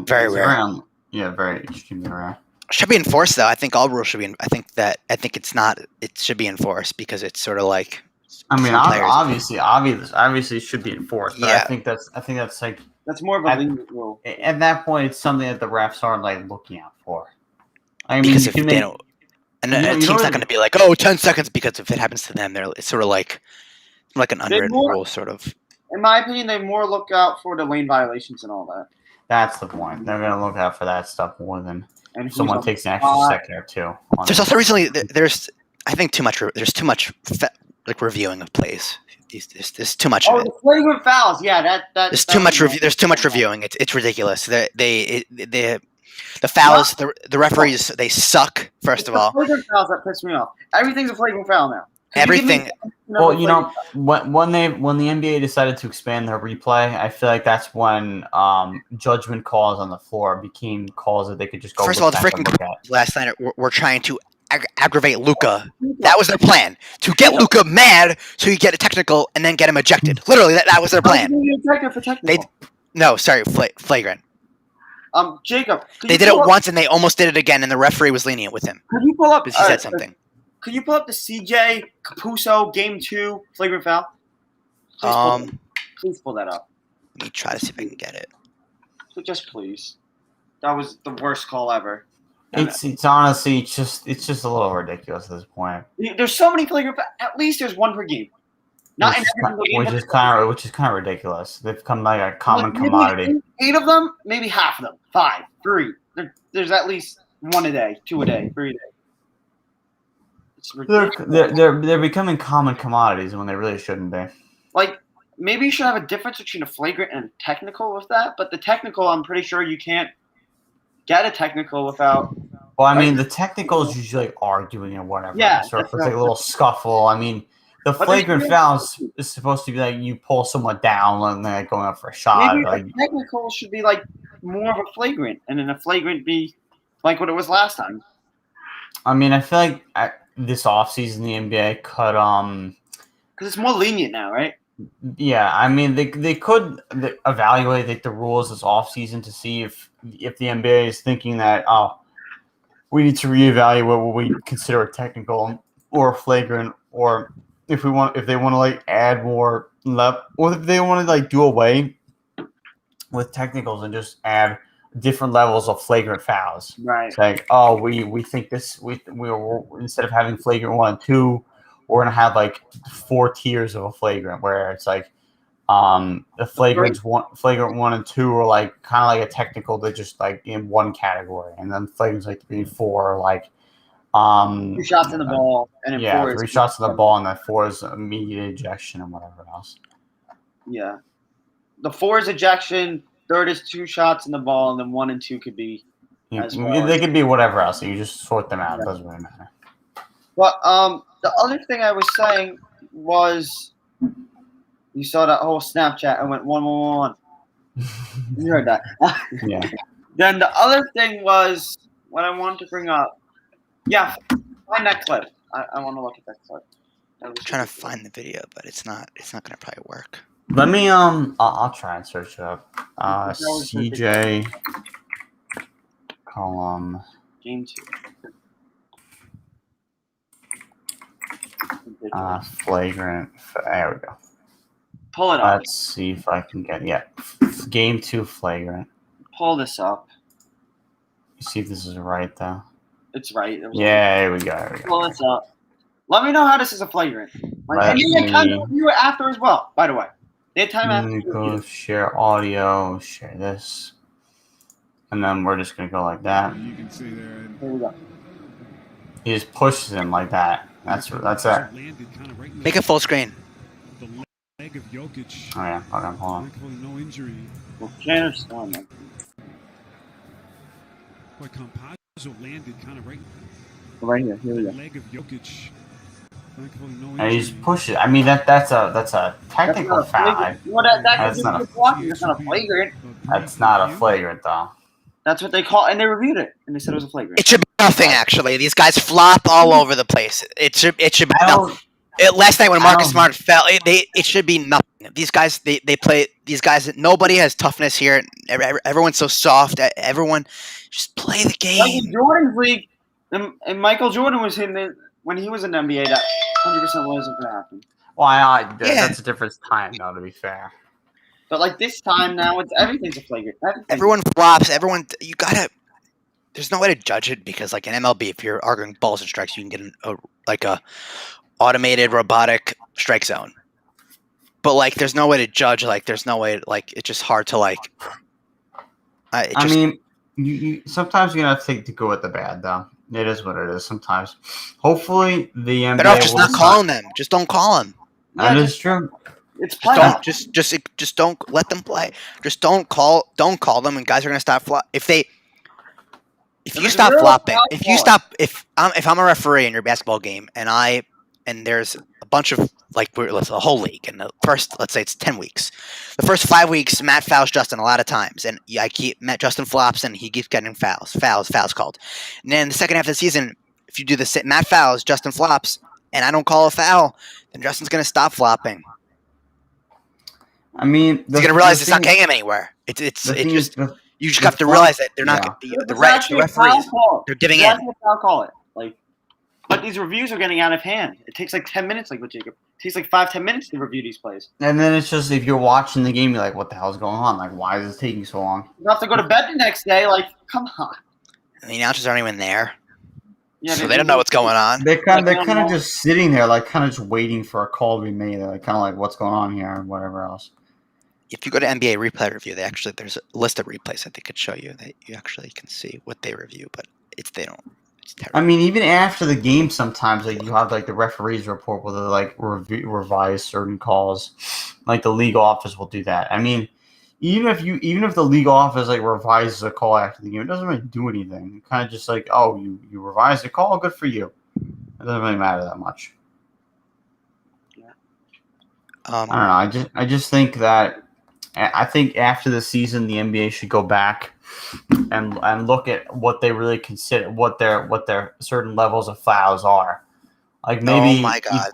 very rare. Very extremely rare. Should be enforced though. I think all rules should be. I think it's not. It should be enforced because it's sort of like. I mean, obviously, it should be enforced. But yeah. I think that's like that's more of a legal rule. At that point, it's something that the refs aren't looking out for. I mean, because if they don't, and a team's not going to be like, 10 seconds because if it happens to them, it's sort of like an unwritten rule, sort of. In my opinion, they more look out for the lane violations and all that. That's the point. They're going to look out for that stuff more than someone takes an extra second or two. There's also recently there's I think too much. There's too much like reviewing of plays. There's too much Oh, of it. the flagrant fouls. Yeah, that. There's too much review. There's too much reviewing. It's ridiculous. The fouls. The referees, they suck. First of all, flagrant fouls that piss me off. Everything's a flagrant foul now. everything. Well, when the NBA decided to expand their replay, I feel like that's when judgment calls on the floor became calls that they could just go. First of all, the freaking last night were trying to aggravate Luka. That was their plan, to get Luka mad so you get a technical and then get him ejected. Literally, that was their plan. Flagrant. Jacob. They did it once and they almost did it again, and the referee was lenient with him. Could you pull up? Because he said something. Could you pull up the CJ Capuso Game 2 flagrant foul? Please pull that up. Let me try to see if I can get it. So just please. That was the worst call ever. It's honestly just a little ridiculous at this point. There's so many flagrant fouls. At least there's one per game. Not in every single game. Which is kind of ridiculous. They've become like a common commodity. 8 of them, maybe half of them. 5, 3. There's at least 1 a day, 2 a day, 3 a day. They're becoming common commodities when they really shouldn't be. Like, maybe you should have a difference between a flagrant and a technical with that. But the technical, I'm pretty sure you can't get a technical without. Well, I mean, the technical is usually like arguing or whatever. Yeah. So if it's like a little scuffle, I mean, the flagrant fouls is supposed to be like you pull someone down and they're going up for a shot. Maybe a technical should be like more of a flagrant, and then a flagrant be like what it was last time. I mean, I feel like this offseason the NBA could because it's more lenient now, right? Yeah, I mean they could evaluate like the rules this offseason to see if the NBA is thinking that we need to reevaluate what we consider a technical or a flagrant, or if they want to like add more or if they want to like do away with technicals and just add different levels of flagrant fouls. Right. It's like, we think this we instead of having flagrant 1 and 2, we're gonna have like 4 tiers of a flagrant where it's like the flagrant 1 and 2 are like kind of like a technical that just like in one category, and then flagrants like 3 and 4 are like 3 shots in the ball, and then 4 3 shots in the ball, and then 4 is immediate ejection and whatever else. Yeah, the 4 is ejection. 3rd is 2 shots in the ball, and then 1 and 2 could be. They could be whatever else. So you just sort them out. It doesn't really matter. But the other thing I was saying was, you saw that whole Snapchat. I went 1-1-1. You heard that. Yeah. Then the other thing was what I wanted to bring up. Yeah, find that clip. I want to look at that clip. I'm trying to find the video, but it's not gonna probably work. Let me I'll try and search it up. CJ column Game 2. Flagrant. There we go. Pull it up. Let's see if I can get Game 2 flagrant. Pull this up. See if this is right though. It's right. Yeah, here we go. Pull this up. Let me know how this is a flagrant. And you had time to review it after as well, by the way. They had time after. Go share audio, share this. And then we're just going to go like that. You can see there. Here we go. He just pushes him like that. That's it. Make it full screen. The leg of Jokic. Oh, yeah. Hold on. No injury. Well, Tanner's still in But Campazzo landed kind of right here. Here we go. Leg of Jokic. And he just pushes. I mean, that's a technical foul. Well, that's not a flagrant. That's not a flagrant, though. That's what they call, and they reviewed it, and they said it was a flagrant. It should be nothing, actually. These guys flop all over the place. It should be nothing. Last night when Marcus Smart fell, it should be nothing. These guys, they play. These guys, nobody has toughness here. Everyone's so soft. Everyone just play the game. Like in Jordan's league, and Michael Jordan was in there when he was in the NBA. That 100% wasn't going to happen. Well, that's a different time, though, to be fair. But like this time now, everything's a flagrant. Everyone flops. You gotta. There's no way to judge it because, like in MLB, if you're arguing balls and strikes, you can get a automated robotic strike zone. But like, there's no way to judge. Like, there's no way. Like, it's just hard to like. I mean, you sometimes you're gonna have to go with the bad though. It is what it is sometimes. Hopefully, the NBA Better off just will not calling them. Just don't call them. That Yeah, is true. It's Just playoffs. don't just don't let them play. Just don't call them, and guys are gonna stop if you it's stop real flopping, foul ball. if I'm a referee in your basketball game and there's a bunch of let's a whole league and the first, let's say it's 10 weeks, the first 5 weeks Matt fouls Justin a lot of times, and Justin flops and he keeps getting fouls called, and then the second half of the season, if you do the Matt fouls, Justin flops, and I don't call a foul, then Justin's gonna stop flopping. I mean, He's gonna realize it's not getting him anywhere. You just have to realize that they're not the It's referees. call. They're giving It's in. actually a foul call it. But these reviews are getting out of hand. It takes 10 minutes, with Jacob. It takes 5-10 minutes to review these plays. And then it's just if you're watching the game, you're like, "What the hell's going on? Why is this taking so long?" You have to go to bed the next day. Come on. And the announcers aren't even there, Yeah, so they don't know what's going on. They're kind of just sitting there, kind of just waiting for a call to be made. They're kind of like, "What's going on here?" and whatever else. If you go to NBA Replay Review, there's a list of replays that they could show you that you actually can see what they review, but they don't. It's terrible. I mean, even after the game, sometimes you have the referees report where they revise certain calls. The league office will do that. I mean, even if the league office revises a call after the game, it doesn't really do anything. It kind of just oh, you revised the call, good for you. It doesn't really matter that much. I don't know. I just think that. I think after the season, the NBA should go back and look at what they really consider, what their certain levels of fouls are. Maybe. Oh my God!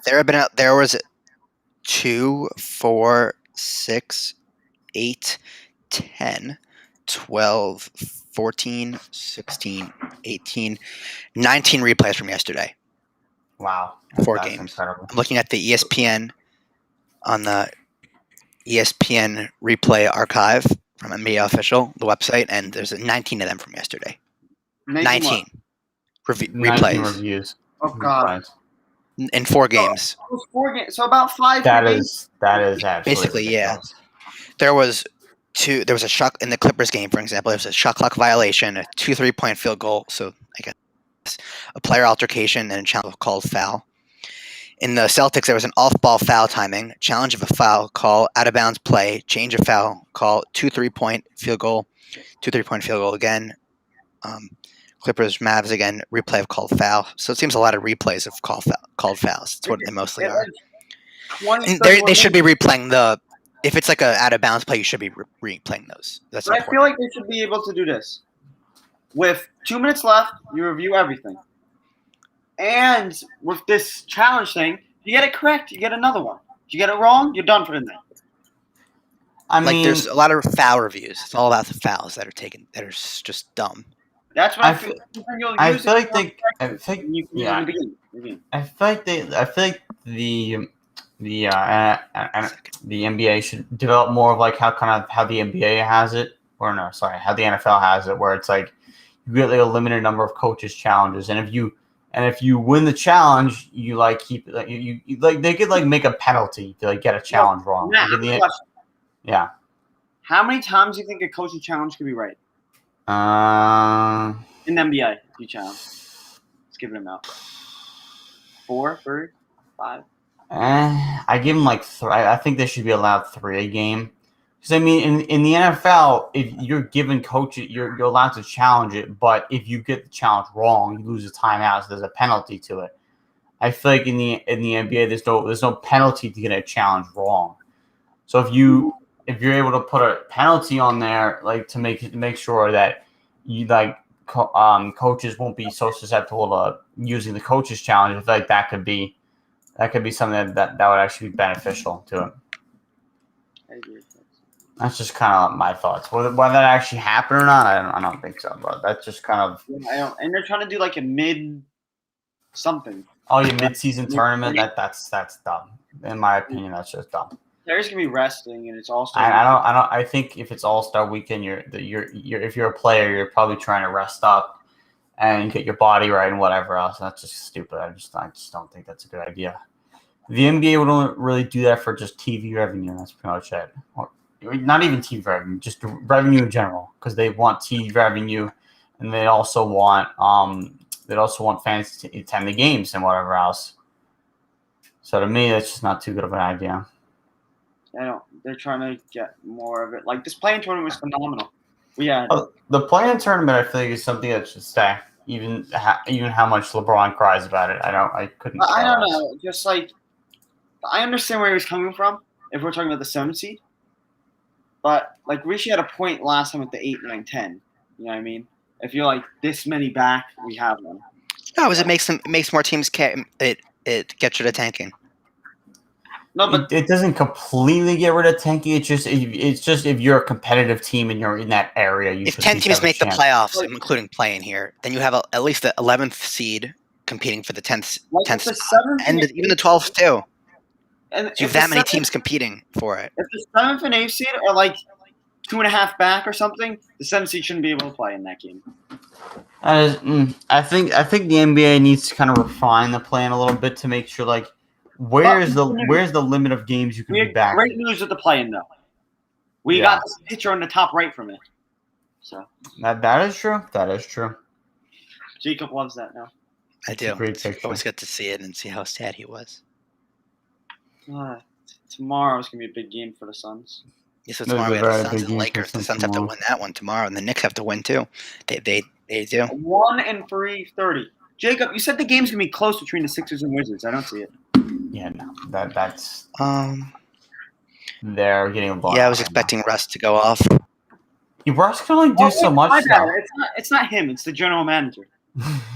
There was 2, 4, 6, 8, 10, 12, 14, 16, 18, 19 replays from yesterday. Wow. 4 That's games. incredible. I'm looking at the ESPN on the ESPN replay archive from NBA Official, the website, and there's 19 of them from yesterday. 19 replays reviews. Oh God. in 4 games. It was 4 games. So about 5. That is absolutely Basically, yeah. ridiculous. There was a shot in the Clippers game, for example. There was a shot clock violation, a 2 3-point field goal, so I guess a player altercation and a challenge called foul. In the Celtics, there was an off-ball foul timing, challenge of a foul call, out-of-bounds play, change of foul call, 2 3-point field goal, 2 3-point field goal again. Clippers, Mavs again, replay of called foul. So it seems a lot of replays of called fouls. That's what they mostly are. And they should be replaying if it's a out-of-bounds play, you should be replaying those. That's But I important. feel like they should be able to do this. With 2 minutes left, you review everything. And with this challenge thing, you get it correct, you get another one. If you get it wrong, you're done for the night. I mean, there's a lot of foul reviews. It's all about the fouls that are taken that are just dumb. That's what I feel. I feel like they. I think. You can Yeah. begin. I feel like the NBA should develop more of how the NBA has it, or no, sorry, how the NFL has it, where it's you get a limited number of coaches challenges, and if you win the challenge, you keep you they could make a penalty to get a challenge wrong. Matt, Yeah. How many times do you think a coaching challenge could be right in the NBA? You challenge. Let's give it a out. 4, 3, 5. I give them 3. I think they should be allowed 3 a game. Because in the NFL, if you're given coaches, you're allowed to challenge it. But if you get the challenge wrong, you lose a timeout. So there's a penalty to it. I feel like in the NBA, there's no penalty to get a challenge wrong. So if you're able to put a penalty on there, to make sure that you coaches won't be so susceptible to using the coaches challenge, I feel like that could be something that would actually be beneficial to it. I agree. That's just kind of my thoughts. Whether that actually happened or not, I don't think so. But that's just kind of. And they're trying to do a mid something. Oh, your mid-season tournament. That's dumb. In my opinion, that's just dumb. Players can be resting, and it's also. I think if it's All-Star weekend, if you're a player, you're probably trying to rest up and get your body right and whatever else. That's just stupid. I just don't think that's a good idea. The NBA would only really do that for just TV revenue. That's pretty much it. Or not even TV revenue, just revenue in general, because they want TV revenue, and they also want they'd also want fans to attend the games and whatever else. So to me, that's just not too good of an idea. They're trying to get more of it. Like this playing tournament was phenomenal. We had The play-in tournament, I feel like, is something that should stay. Even how much LeBron cries about it, I couldn't. I don't know. Just like I understand where he was coming from. If we're talking about the 7 seed, but like Rishi had a point last time at the 8, 9, 10. You know what I mean? If you're like this many back, we have one. No, it makes more teams it gets rid of tanking. No, but it doesn't completely get rid of tanking. It's just if you're a competitive team and you're in that area, you if should 10 teams make the chance. playoffs, including playing here, then you have at least the 11th seed competing for the 10th and even the 12th too. And so you have that many teams competing for it. If the 7th and 8th seed are like 2.5 back or something, the 7th seed shouldn't be able to play in that game. I think the NBA needs to kind of refine the plan a little bit to make sure like where's the limit of games you can be back. Great news with the play-in though. We got this picture on the top right from it. So that is true. That is true. Jacob loves that now. I do. Great picture. Always good to see it and see how sad he was. Tomorrow is gonna be a big game for the Suns. Yeah, so tomorrow we have the Suns and the Lakers. The Suns have to win that one tomorrow, and the Knicks have to win too. They do. 1 and 3:30. Jacob, you said the game's gonna be close between the Sixers and Wizards. I don't see it. Yeah, no, that's they're getting a ball. Yeah, I was expecting Russ to go off. Russ can only do so much now. It's not him. It's the general manager.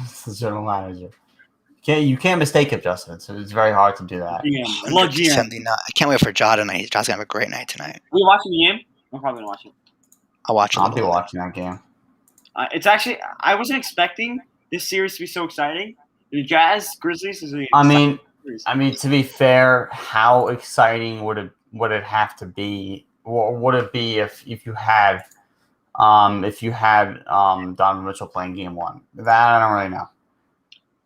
It's the general manager. You can't mistake it, Justin. So it's very hard to do that. I can't wait for Ja tonight. Ja's gonna have a great night tonight. Are you watching the game? I'm probably gonna watch it. I'll be watching that game. It's actually I wasn't expecting this series to be so exciting. The Jazz Grizzlies is. I mean, to be fair, how exciting would it have to be? Or would it be if you had Donovan Mitchell playing Game 1? That I don't really know.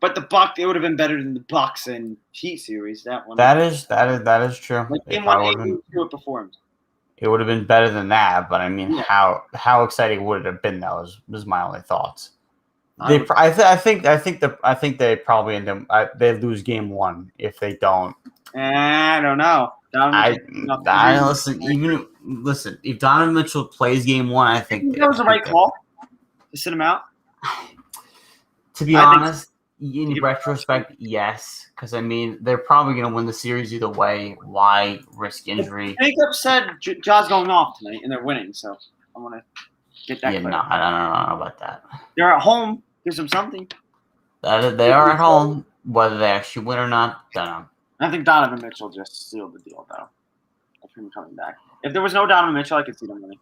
But it would have been better than the Bucks and Heat series. That one. That is true. Like Game 1, it performed. It would have been better than that, but I mean, how exciting would it have been? That was my only thoughts. I think they probably end up they lose Game 1 if they don't. I don't know. Listen. If Donovan Mitchell plays Game 1, I think that was the right call to sit him out. To be honest, in retrospect, yes, because I mean they're probably going to win the series either way. Why risk injury? Jacob said Ja's going off tonight, and they're winning, so I want to get that. Yeah, no, I don't know about that. They're at home. Gives them something. They are at home. Whether they actually win or not, don't know. I think Donovan Mitchell just sealed the deal, though. Of him coming back. If there was no Donovan Mitchell, I could see them winning.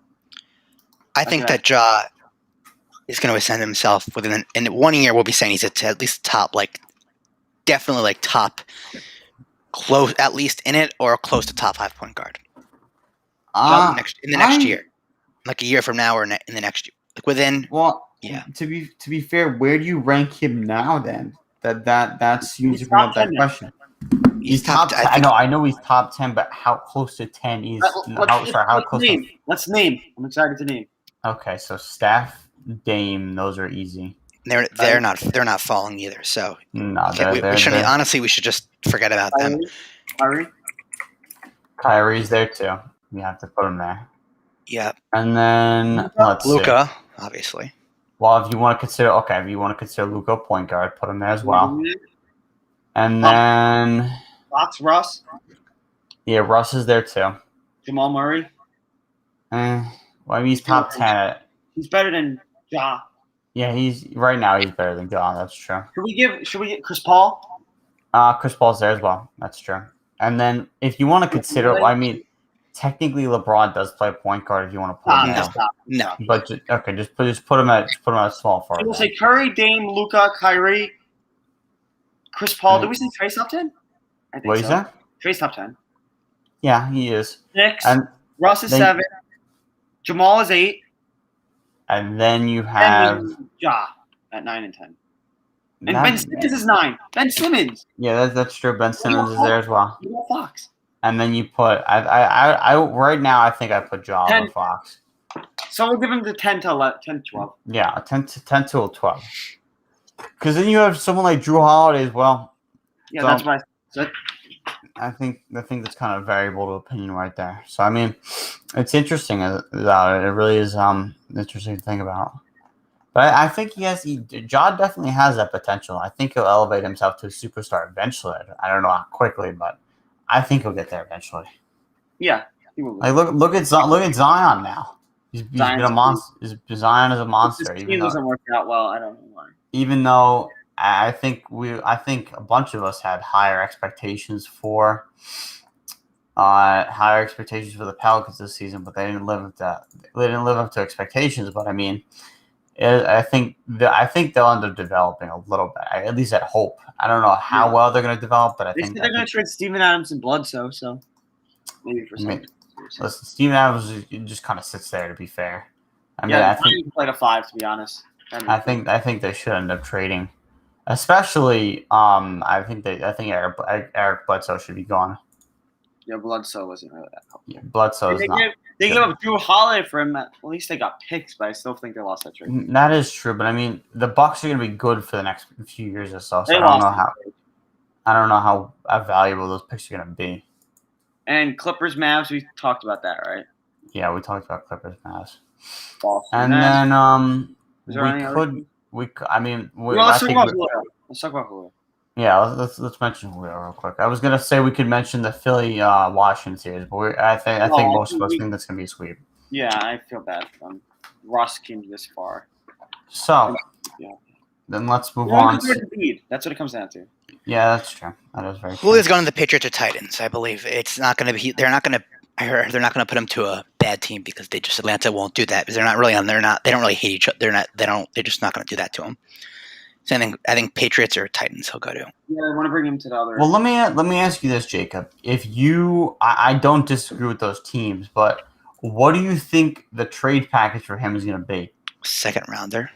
I think that Ja is going to ascend himself in 1 year. We'll be saying he's at least top, definitely top, close, at least in it or close to top 5 point guard. In the next year, like a year from now or in the next year, within. Well, yeah. To be fair, where do you rank him now? Then that's you to bring up that question. He's top 10. I know he's top 10, but how close to 10 is? How close? Let's name. I'm excited to name. Okay, so Steph, Dame, those are easy. They're not falling either. So no, honestly, we should just forget about them. Kyrie's there too. You have to put him there. Yeah. And then let's Luka, obviously. Well, if you want to consider Luka point guard, put him there as well. And then Russ. Yeah, Russ is there too. Jamal Murray. He's top 10. He's better than Ja. Yeah, he's better than Ja. That's true. Should we get Chris Paul? Chris Paul's there as well. That's true. And then if you want to consider, technically LeBron does play point guard if you want to put him there. No. But just put him at small forward. We'll say Curry, Dame, Luka, Kyrie, Chris Paul. Did we say Trae's top 10? I think what is that? Trae's top 10. Yeah, he is. 6. Russ is 7. Jamal is 8. And then you have Ja at 9 and 10. And Ben Simmons is 9. Ben Simmons. Yeah, that's true. Ben Simmons is there as well. Fox. And then you put I right now I think I put Ja over Fox. So we'll give him the 10 to 11, 10 to 12. Yeah, 10 to 12. Because then you have someone like Drew Holiday as well. Yeah, So- that's what I said. I think that's kind of variable to opinion right there. So I mean, it's interesting about it. It really is interesting to think about. But I think Ja definitely has that potential. I think he'll elevate himself to a superstar eventually. I don't know how quickly, but I think he'll get there eventually. Yeah, he will. Like look at Zion now. He's been Zion's a monster. Zion is a monster. This team doesn't work out well. I don't know why. Even though I think a bunch of us had higher expectations for the Pelicans this season, but they didn't live up to expectations. But I mean, I think they'll end up developing a little bit. At least I hope. I don't know how well they're going to develop, but They said they're going to trade Steven Adams and Bledsoe, so maybe for some. Listen, Steven Adams just kind of sits there. To be fair, I mean, Yeah, I think he played a 5. To be honest, I think they should end up trading. Especially, I think Eric Bledsoe should be gone. Yeah, Bledsoe wasn't really that helpful. Yeah, Bledsoe is not. They gave up Drew Holiday for him. At least they got picks, but I still think they lost that trade. That is true, but I mean, the Bucks are going to be good for the next few years or so. So They I don't know how valuable those picks are going to be. And Clippers, Mavs, we talked about that, right? Yeah, we talked about Clippers, Mavs, Boston, and Mavs. then Is there any other team? Let's talk about Julio. Let's talk about Julio. Yeah, let's mention Julio real quick. I was gonna say we could mention the Philly Washington series, but I think most of us think that's gonna be a sweep. Yeah, I feel bad for them. Ross came this far. So, Yeah. then let's move on. That's what it comes down to. Yeah, that's true. That is very true. Julio's going to the Patriots or Titans, I believe. It's not going to be. They're not going to. I heard they're not going to put him to a bad team because Atlanta won't do that because they're not really on. They don't really hate each other. They're just not going to do that to him. Same thing. I think Patriots or Titans he'll go to. Yeah, I want to bring him to the other. Well, let me ask you this, Jacob. If I don't disagree with those teams, but what do you think the trade package for him is going to be? Second rounder.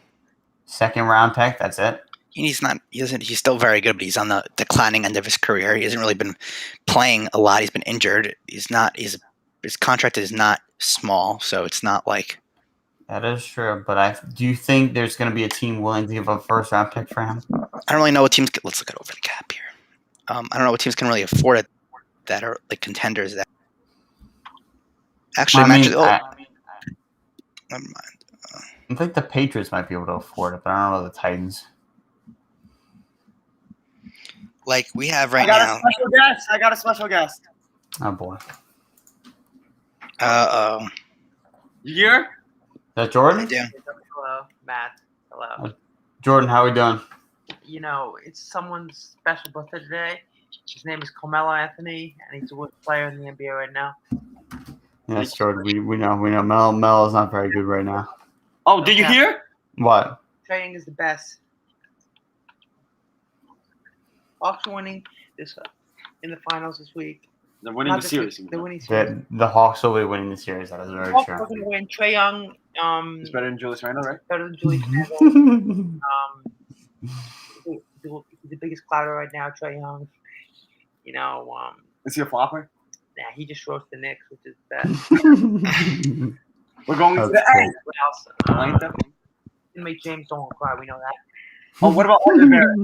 Second round pick. That's it. He's not. He's still very good, but he's on the declining end of his career. He hasn't really been playing a lot. He's been injured. His contract is not small, so it's not like. That is true, but do you think there's going to be a team willing to give up a first round pick for him? I don't really know what teams. Let's look at over the cap here. I don't know what teams can really afford it that are like contenders. That actually, never mind. I think the Patriots might be able to afford it, but I don't know the Titans. Like we have right now. I got a special guest. Oh boy. Oh. You hear? Is that Jordan? I do. Hello, Matt. Hello. Jordan, how are we doing? You know, it's someone's special birthday today. His name is Carmelo Anthony, and he's a good player in the NBA right now. Yes, Jordan. We know. Mel is not very good right now. Oh, did you hear? What? Trae Young is the best. Hawks are winning this in the finals this week. They're winning the series. They're winning series. The Hawks will be winning the series. That is very Hawks true. are going to win. Trae Young. It's better than Julius Randle, right? Better than Julius Randle. He's the biggest clouder right now, Trae Young. You know, is he a flopper? Nah, he just roasts the Knicks, which is bad. We're going to the end. What else? Make James don't cry. We know that. Oh, what about Arthur Barrett?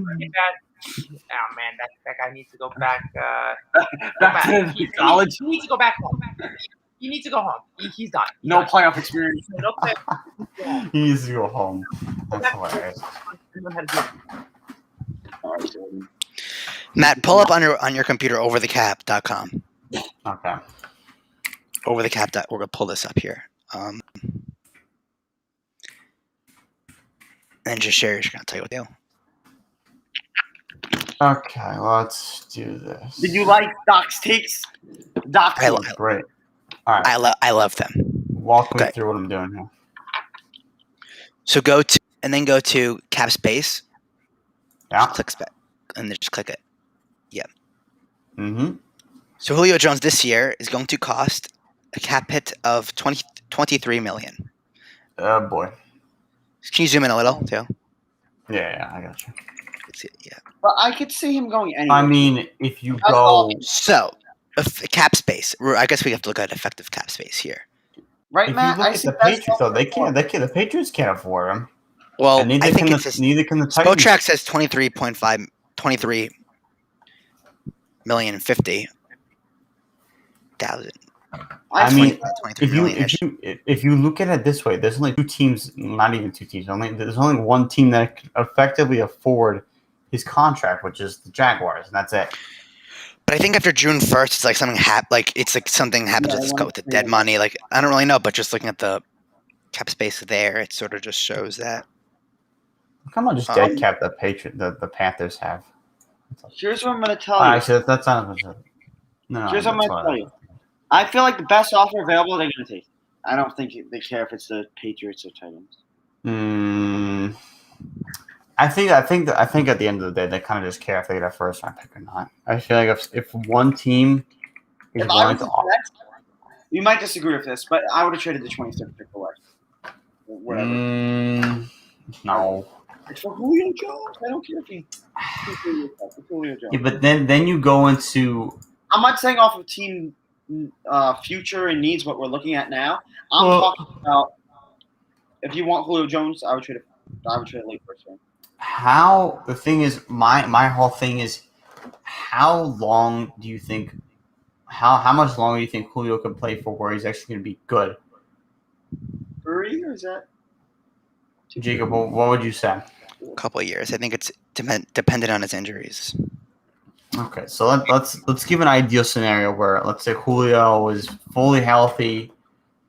Oh man, that guy needs to go back. Back to college. He needs to go back home. He needs to go home. He's done. No playoff experience. No playoff. He needs to go home. That's hilarious. Matt, pull up on your computer overthecap.com. Okay. Overthecap. We're gonna pull this up here. And just share your screen. I'll tell you what to do. Okay, let's do this. Did you like Doc's takes? Doc's great. All right. I love them. Walk me through what I'm doing here. So go to cap space. Yeah. Just click spec, and then just click it. Yeah. Mm-hmm. So Julio Jones this year is going to cost a cap hit of 23 million. Oh boy. Can you zoom in a little too? Yeah, I got you. Yeah. But I could see him going anywhere. I mean, if you go so cap space, I guess we have to look at effective cap space here. Right, if Matt? you look at the Patriots, though, they can't. The Patriots can't afford him. Well, And I think it's just neither can the Titans. Spotrac says 23 million 50,000. I mean, 23 million-ish. if you look at it this way, there's only two teams, not even two teams. There's only one team that can effectively afford his contract, which is the Jaguars, and that's it. But I think after June 1st, it's like something something happens with the dead money. Like I don't really know, but just looking at the cap space there, it sort of just shows that. Come on, just dead cap the Panthers have. Here's what I'm going to tell you. Actually, that's not. No, Here's what I'm going to tell you. I feel like the best offer available, they're going to take. I don't think they care if it's the Patriots or Titans. I think at the end of the day, they kind of just care if they get a first round pick or not. I feel like if one team is willing to offer, you might disagree with this, but I would have traded the 23rd pick away. Whatever. No. It's for Julio Jones. I don't care if he's Julio Jones. Yeah, but then you go into. I'm not saying off of team future and needs what we're looking at now. I'm talking about if you want Julio Jones, I would trade late first round. How the thing is, my whole thing is, how long do you think? How much longer do you think Julio can play for where he's actually going to be good? 3 or is that? Jacob, what would you say? A couple of years. I think it's dependent on his injuries. Okay, so let's give an ideal scenario where let's say Julio is fully healthy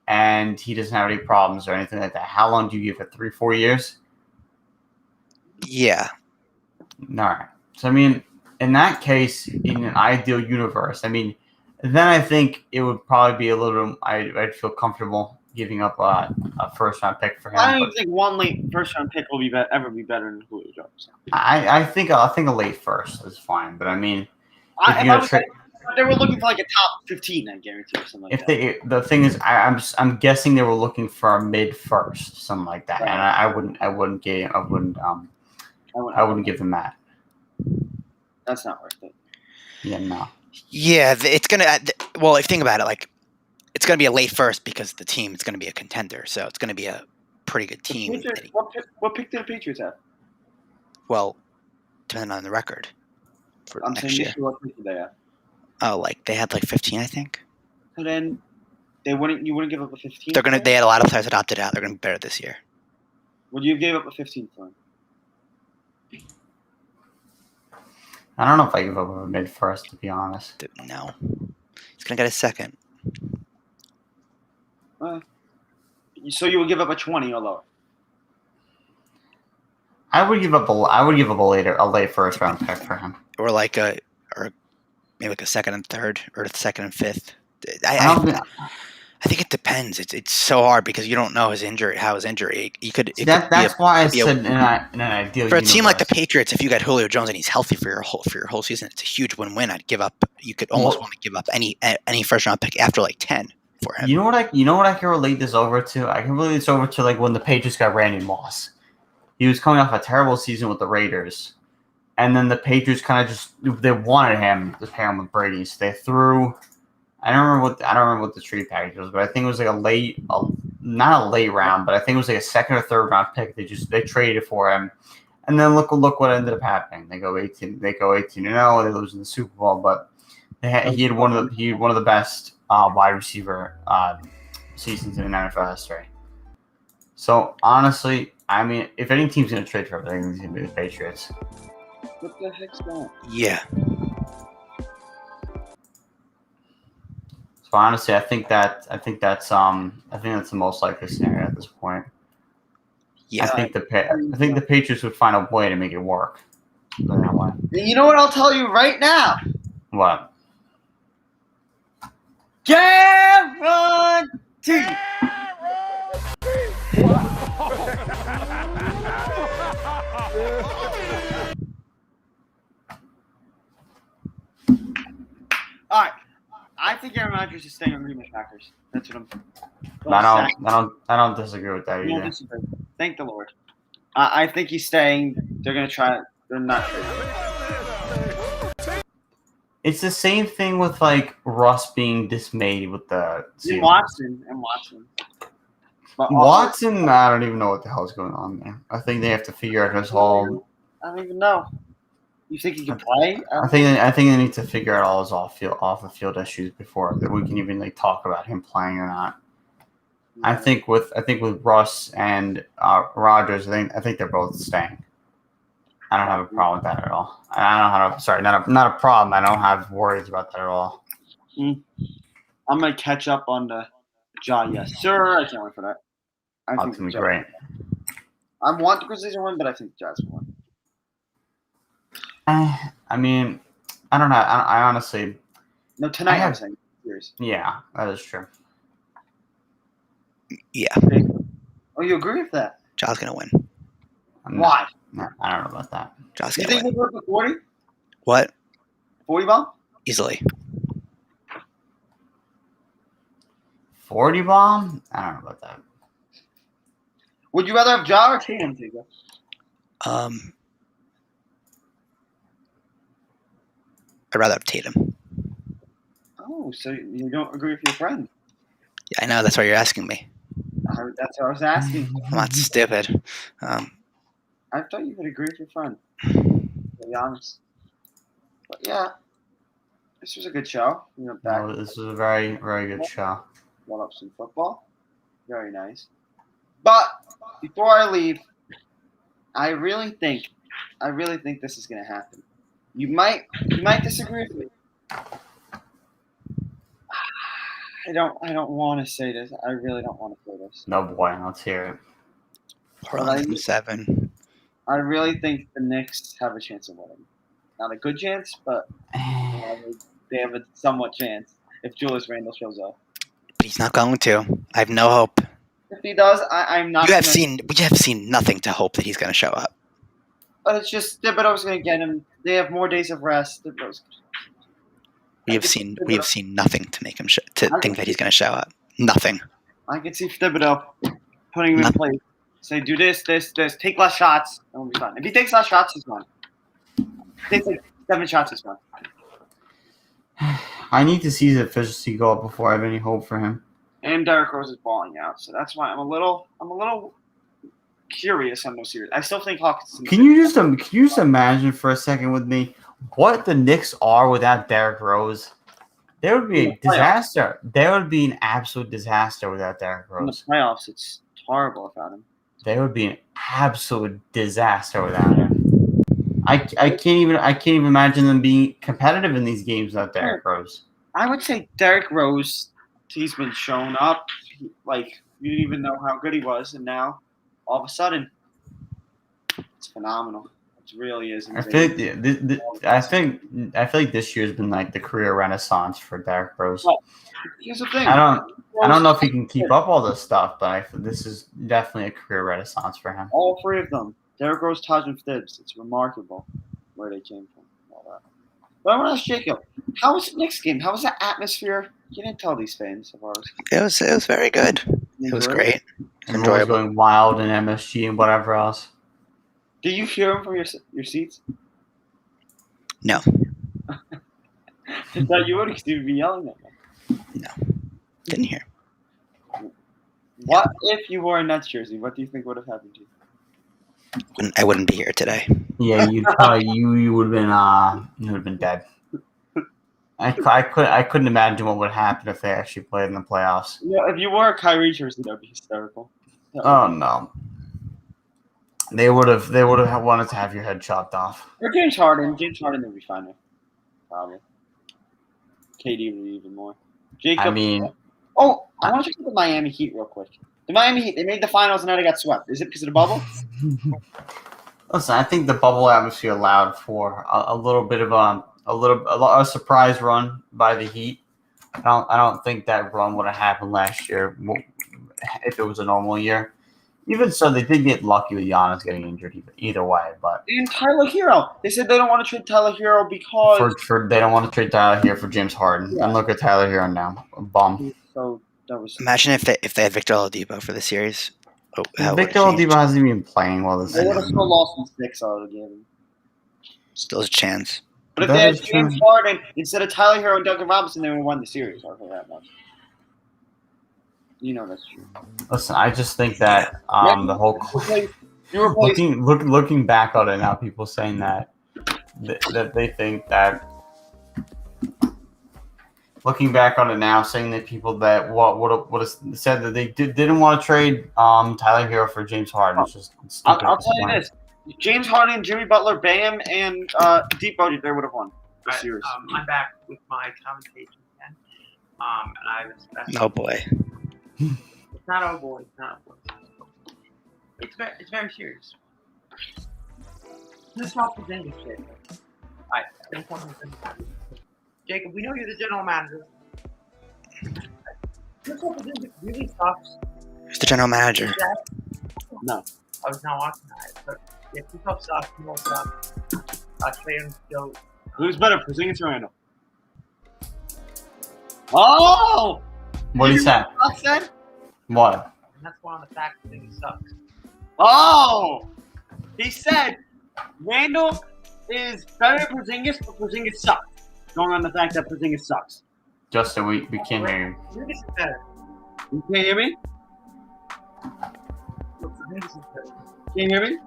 and he doesn't have any problems or anything like that. How long do you give it? 3-4 years? Yeah. All right. So I mean, in that case, in an ideal universe, I mean, then I think it would probably be a little. I'd feel comfortable giving up a first round pick for him. I don't think one late first round pick will ever be better than Julio Jones. I think a late first is fine, but I mean, if they were looking for like a top 15, I guarantee or something like that. The thing is, I'm guessing they were looking for a mid first, something like that, right. And I wouldn't give them that. That's not worth it. Yeah, no. Yeah, it's gonna. Well, if you think about it, like it's gonna be a late first because the team is gonna be a contender, so it's gonna be a pretty good team. What pick did the Patriots have? Well, depending on the record for next year. What pick did they have? Oh, like they had like 15, I think. So then you wouldn't give up a 15. They had a lot of players that opted out. They're gonna be better this year. Would you give up a 15 for him? I don't know if I give up a mid first, to be honest. No, he's gonna get a second. So you would give up a 20 or lower? I would give up a late first round pick for him, or maybe like a second and third, or the second and fifth. I think it depends. It's so hard because you don't know how his injury. That's why I said in an ideal. For a team like the Patriots, if you got Julio Jones and he's healthy for your whole season, it's a huge win-win. I'd give up. You could almost want to give up any first round pick after like 10 for him. You know what I can relate this over to? I can relate this over to like when the Patriots got Randy Moss. He was coming off a terrible season with the Raiders, and then the Patriots kind of they wanted him to pair him with Brady, so they threw. I don't remember what the trade package was, but I think it was like not a late round, but I think it was like a second or third round pick. They traded for him, and then look what ended up happening. They go 18-0. They lose in the Super Bowl, but he had one of the best wide receiver seasons in NFL history. So honestly, I mean, if any team's going to trade for him, I think it's going to be the Patriots. What the heck's that? Yeah. So honestly, I think that's the most likely scenario at this point. Yeah, I think the Patriots would find a way to make it work. That way. You know what I'll tell you right now? What? Guaranteed. All right. I think Aaron Rodgers is staying on Green Bay Packers. That's what I'm. I don't disagree with that either. Thank the Lord. I think he's staying. They're gonna try. They're not. It's the same thing with like Russ being dismayed with the. Watson. But Watson, I don't even know what the hell's going on there. I think they have to figure out his whole. I don't even know. You think he can play? I think they need to figure out all his off the field issues before that we can even like talk about him playing or not. I think with Russ and Rodgers, I think they're both staying. I don't have a problem with that at all. I don't have not a problem. I don't have worries about that at all. I'm gonna catch up on the Ja. Yes, sir. I can't wait for that. I That's think gonna be Ja- great. I want the Grizzlies to win, but I think the Jazz will win. I mean, I don't know. I honestly, No, tonight I I'm have- saying series. yeah, that is true. Yeah, Oh, you agree with that? Ja's gonna win. No, Why? no, I don't know about that. Ja's You gonna think win. we'll go for 40? What? 40 bomb? Easily. 40 bomb? I don't know about that. Would you rather have Ja or Tatum, Tiga? I'd rather have Tatum. Oh, so you don't agree with your friend? Yeah, I know. That's why you're asking me. That's what I was asking. I'm not stupid. I thought you would agree with your friend. To be honest. But yeah, this was a good show. We went back. No, this is a very, very good show. One up some football. Very nice. But before I leave, I really think this is gonna happen. You might disagree with me. I don't want to say this. I really don't want to say this. No boy, let's hear it. Portland in 7. I really think the Knicks have a chance of winning. Not a good chance, but they have a somewhat chance if Julius Randle shows up. But he's not going to. I have no hope. If he does, I'm not. We have seen nothing to hope that he's going to show up. But it's just Thibodeau's going to get him. They have more days of rest. We have seen nothing to make him think that he's going to show up. Nothing. I can see Thibodeau putting him in place. Say, do this. Take less shots. And we'll be fine. If he takes less shots, he's fine. If he takes like 7 shots, he's fine. I need to see his efficiency go up before I have any hope for him. And Derrick Rose is balling out, so that's why I'm a little curious on those series. I still think Hawkins. Can you just imagine for a second with me what the Knicks are without Derrick Rose? There would be a disaster. There would be an absolute disaster without Derrick in the Rose. playoffs? It's horrible without him. There would be an absolute disaster without him. I can't even imagine them being competitive in these games without Derrick Rose. I would say Derrick Rose. He's been shown up. Like you didn't even know how good he was, and now all of a sudden, it's phenomenal. It really is. I feel like this year's been like the career renaissance for Derrick Rose. Well, here's the thing. I don't know if he can keep up all this stuff, but this is definitely a career renaissance for him. All 3 of them. Derrick Rose, Taj, and Thibs. It's remarkable where they came from. All that. But I want to ask Jacob, how was the Knicks game? How was the atmosphere? You didn't tell these fans of ours. It was very good. It was great. Everyone's Enjoyable. going wild in MSG and whatever else. Did you hear them from your seats? No. I thought you would because you'd be yelling at them. No. Didn't hear. What if you wore a Nets jersey? What do you think would have happened to you? I wouldn't be here today. Yeah, you would have been dead. I couldn't imagine what would happen if they actually played in the playoffs. Yeah, if you wore a Kyrie jersey, that'd be hysterical. Oh no. They would have wanted to have your head chopped off. Or James Harden. James Harden would be fine with. Probably. KD would be even more. Jacob. I mean, oh, I want to talk about the Miami Heat real quick. The Miami Heat, they made the finals and now they got swept. Is it because of the bubble? listen, I think the bubble atmosphere allowed for a little bit of a surprise run by the Heat. I don't think that run would have happened last year if it was a normal year. Even so, they did get lucky with Giannis getting injured either way. But And Tyler Hero. They said they don't want to trade Tyler Hero because they don't want to trade Tyler Hero for James Harden. Yeah. And look at Tyler Hero now, a bum. So that was Imagine if they had Victor Oladipo for the series. Oh, how it would've Victor changed. Oladipo hasn't even been playing well this they would have season. still lost in 6 out of the game. Still a chance. But if That they had is true. James Harden instead of Tyler Hero and Duncan Robinson, they would have won the series. I'll tell you that much. You know that's true. Listen, I just think that the whole You replace looking back on it now, people saying that they think that. Looking back on it now, saying that people that what is said that they didn't want to trade Tyler Hero for James Harden. It's just stupid. I'll tell you this: James Harden, Jimmy Butler, Bam, and Depot, they would have won the series. I'm back with my commentation again. And I have a special. Oh boy. It's not oh boy. It's not oh boy. It's very serious. This helps with English, Jacob. Alright, then something Jacob, we know you're the general manager. This help with English really sucks. Who's the general manager? No. I was not watching that, but yeah, this help sucks. You know sucks. Trans go. Who's better, Porzingis or Randall? Oh! What did he say? Said? What? And that's one of the facts that it sucks. Oh! He said Randall is better than Porzingis, but Porzingis sucks. Going on the fact that Porzingis sucks. Justin, we can't hear you. Porzingis is better. You can't hear me? Look, Porzingis is better. Can't hear me?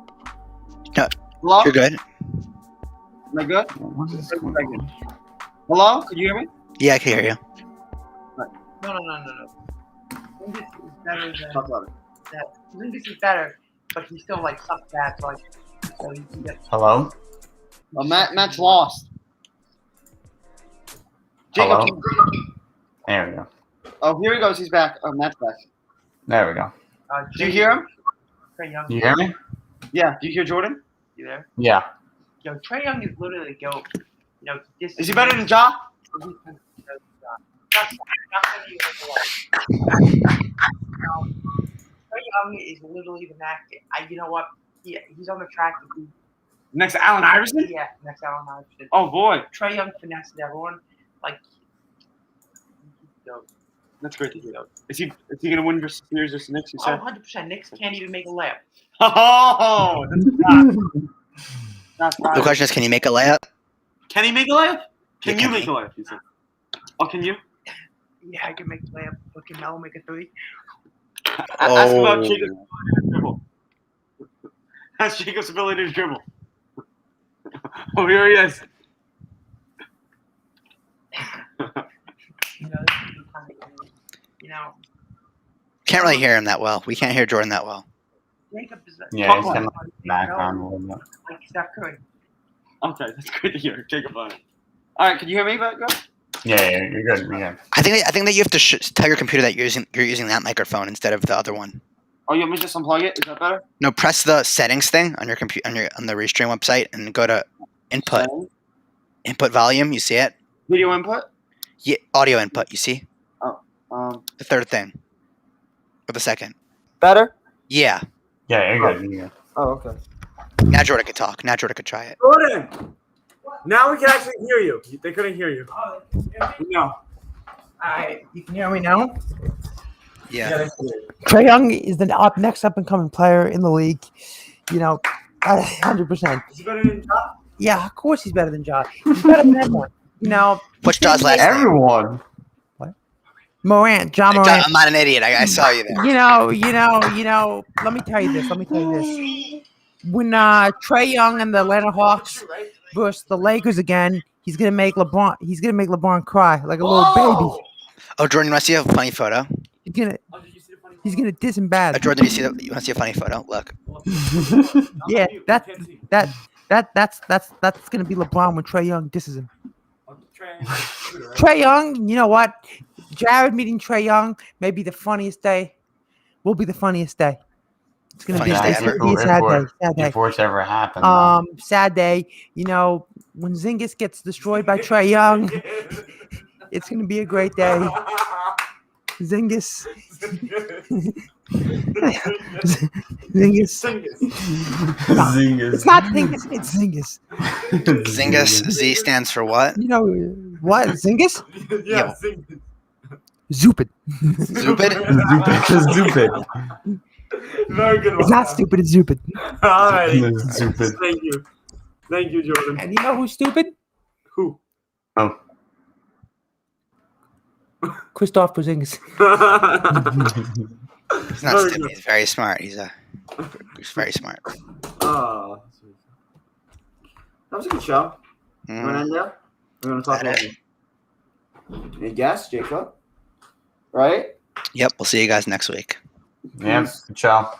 No. Hello? You're good. Am I good? What is going on? Hello? Can you hear me? Yeah, I can hear you. No. Porzingis is better than Talk about it. that. Porzingis is better, but he still like sucks bad. So you can get. Hello? Well, Matt's lost. Hello? Jacob, There we go. oh, here he goes. He's back. Oh, Matt's back. There we go. Do you hear him? Trae Young. You hear me? Yeah. Do you hear Jordan? You there? Yeah. Yo, Trae Young is literally the GOAT. You know, Is he better than Ja? Trae Young is literally the next. You know what? He's on the track to be. Next to Allen Iverson? Yeah, next Allen Iverson. Oh boy, Trae Young finesses everyone. Like, yo, that's great to hear. Is he gonna win versus Spears versus Knicks? You said. 100%. Knicks can't even make a layup. Oh, that's The question is, can you make a layup? Can he make a layup? Can Yeah, you can make a layup? You said. Oh, can you? Yeah, I can make a layup. But can Melo make a three? Ask about Oh. Jacob's ability to dribble. Ask Jacob's ability to dribble. Oh, here he is. You know, this is the kind of, you know, Can't really hear him that well. We can't hear Jordan that well. Jacob is Yeah, he's Talk kind of background a little bit. like Steph Curry. Okay, that's great to hear. Jacob, all right, can you hear me, bro? Yeah, you're good. You're good. I think that you have to tell your computer that you're using that microphone instead of the other one. Oh, you want me to just unplug it? Is that better? No, press the settings thing on your computer on the Restream website and go to input volume. You see it? Video input. Yeah, audio input. You see the third thing or the second? Better. Yeah. Yeah, you're good. You're good. Oh, okay. Now Jordan could talk. Now Jordan could try it. Jordan! Now we can actually hear you. They couldn't hear you. No. Alright, you can hear me now? Yeah. Trae Young is the next up and coming player in the league. You know, 100%. Is he better than Ja? Yeah, of course he's better than Ja. He's better than everyone. You know, What's Ja's last name? Everyone. Morant, John Morant. I'm not an idiot. I saw you there. You know. Let me tell you this. When Trae Young and the Atlanta Hawks versus the Lakers again, he's gonna make LeBron. He's gonna make LeBron cry like a little baby. Oh, Jordan, you want to see a funny photo? He's gonna diss him bad. Jordan, you want to see a funny photo? Look. Yeah, that's gonna be LeBron when Trae Young disses him. Trae Young, you know what? Jared meeting Trae Young may be the funniest day. Will be the funniest day. It's gonna Funniest be, day it's ever. gonna be a sad day. Sad day. Before it's ever happened. Sad day. You know, when Zingis gets destroyed by Trae Young, it's gonna be a great day. Zingis. Zingis. Zingas. It's not Zingis, it's Zingis. Zingas. Z stands for what? You know what? Zingis? Yeah, Zupid. Stupid? Stupid. very good one. It's not stupid, it's Zupid. All right. Stupid. Thank you, Jordan. And you know who's stupid? Who? Oh. Christoph Porzingis. He's not stupid. He's very smart. He's very smart. Oh, that was a good show. You want to end there? We're going to talk about it. Any guess, Jacob? Right? Yep. We'll see you guys next week. Yeah. Ciao.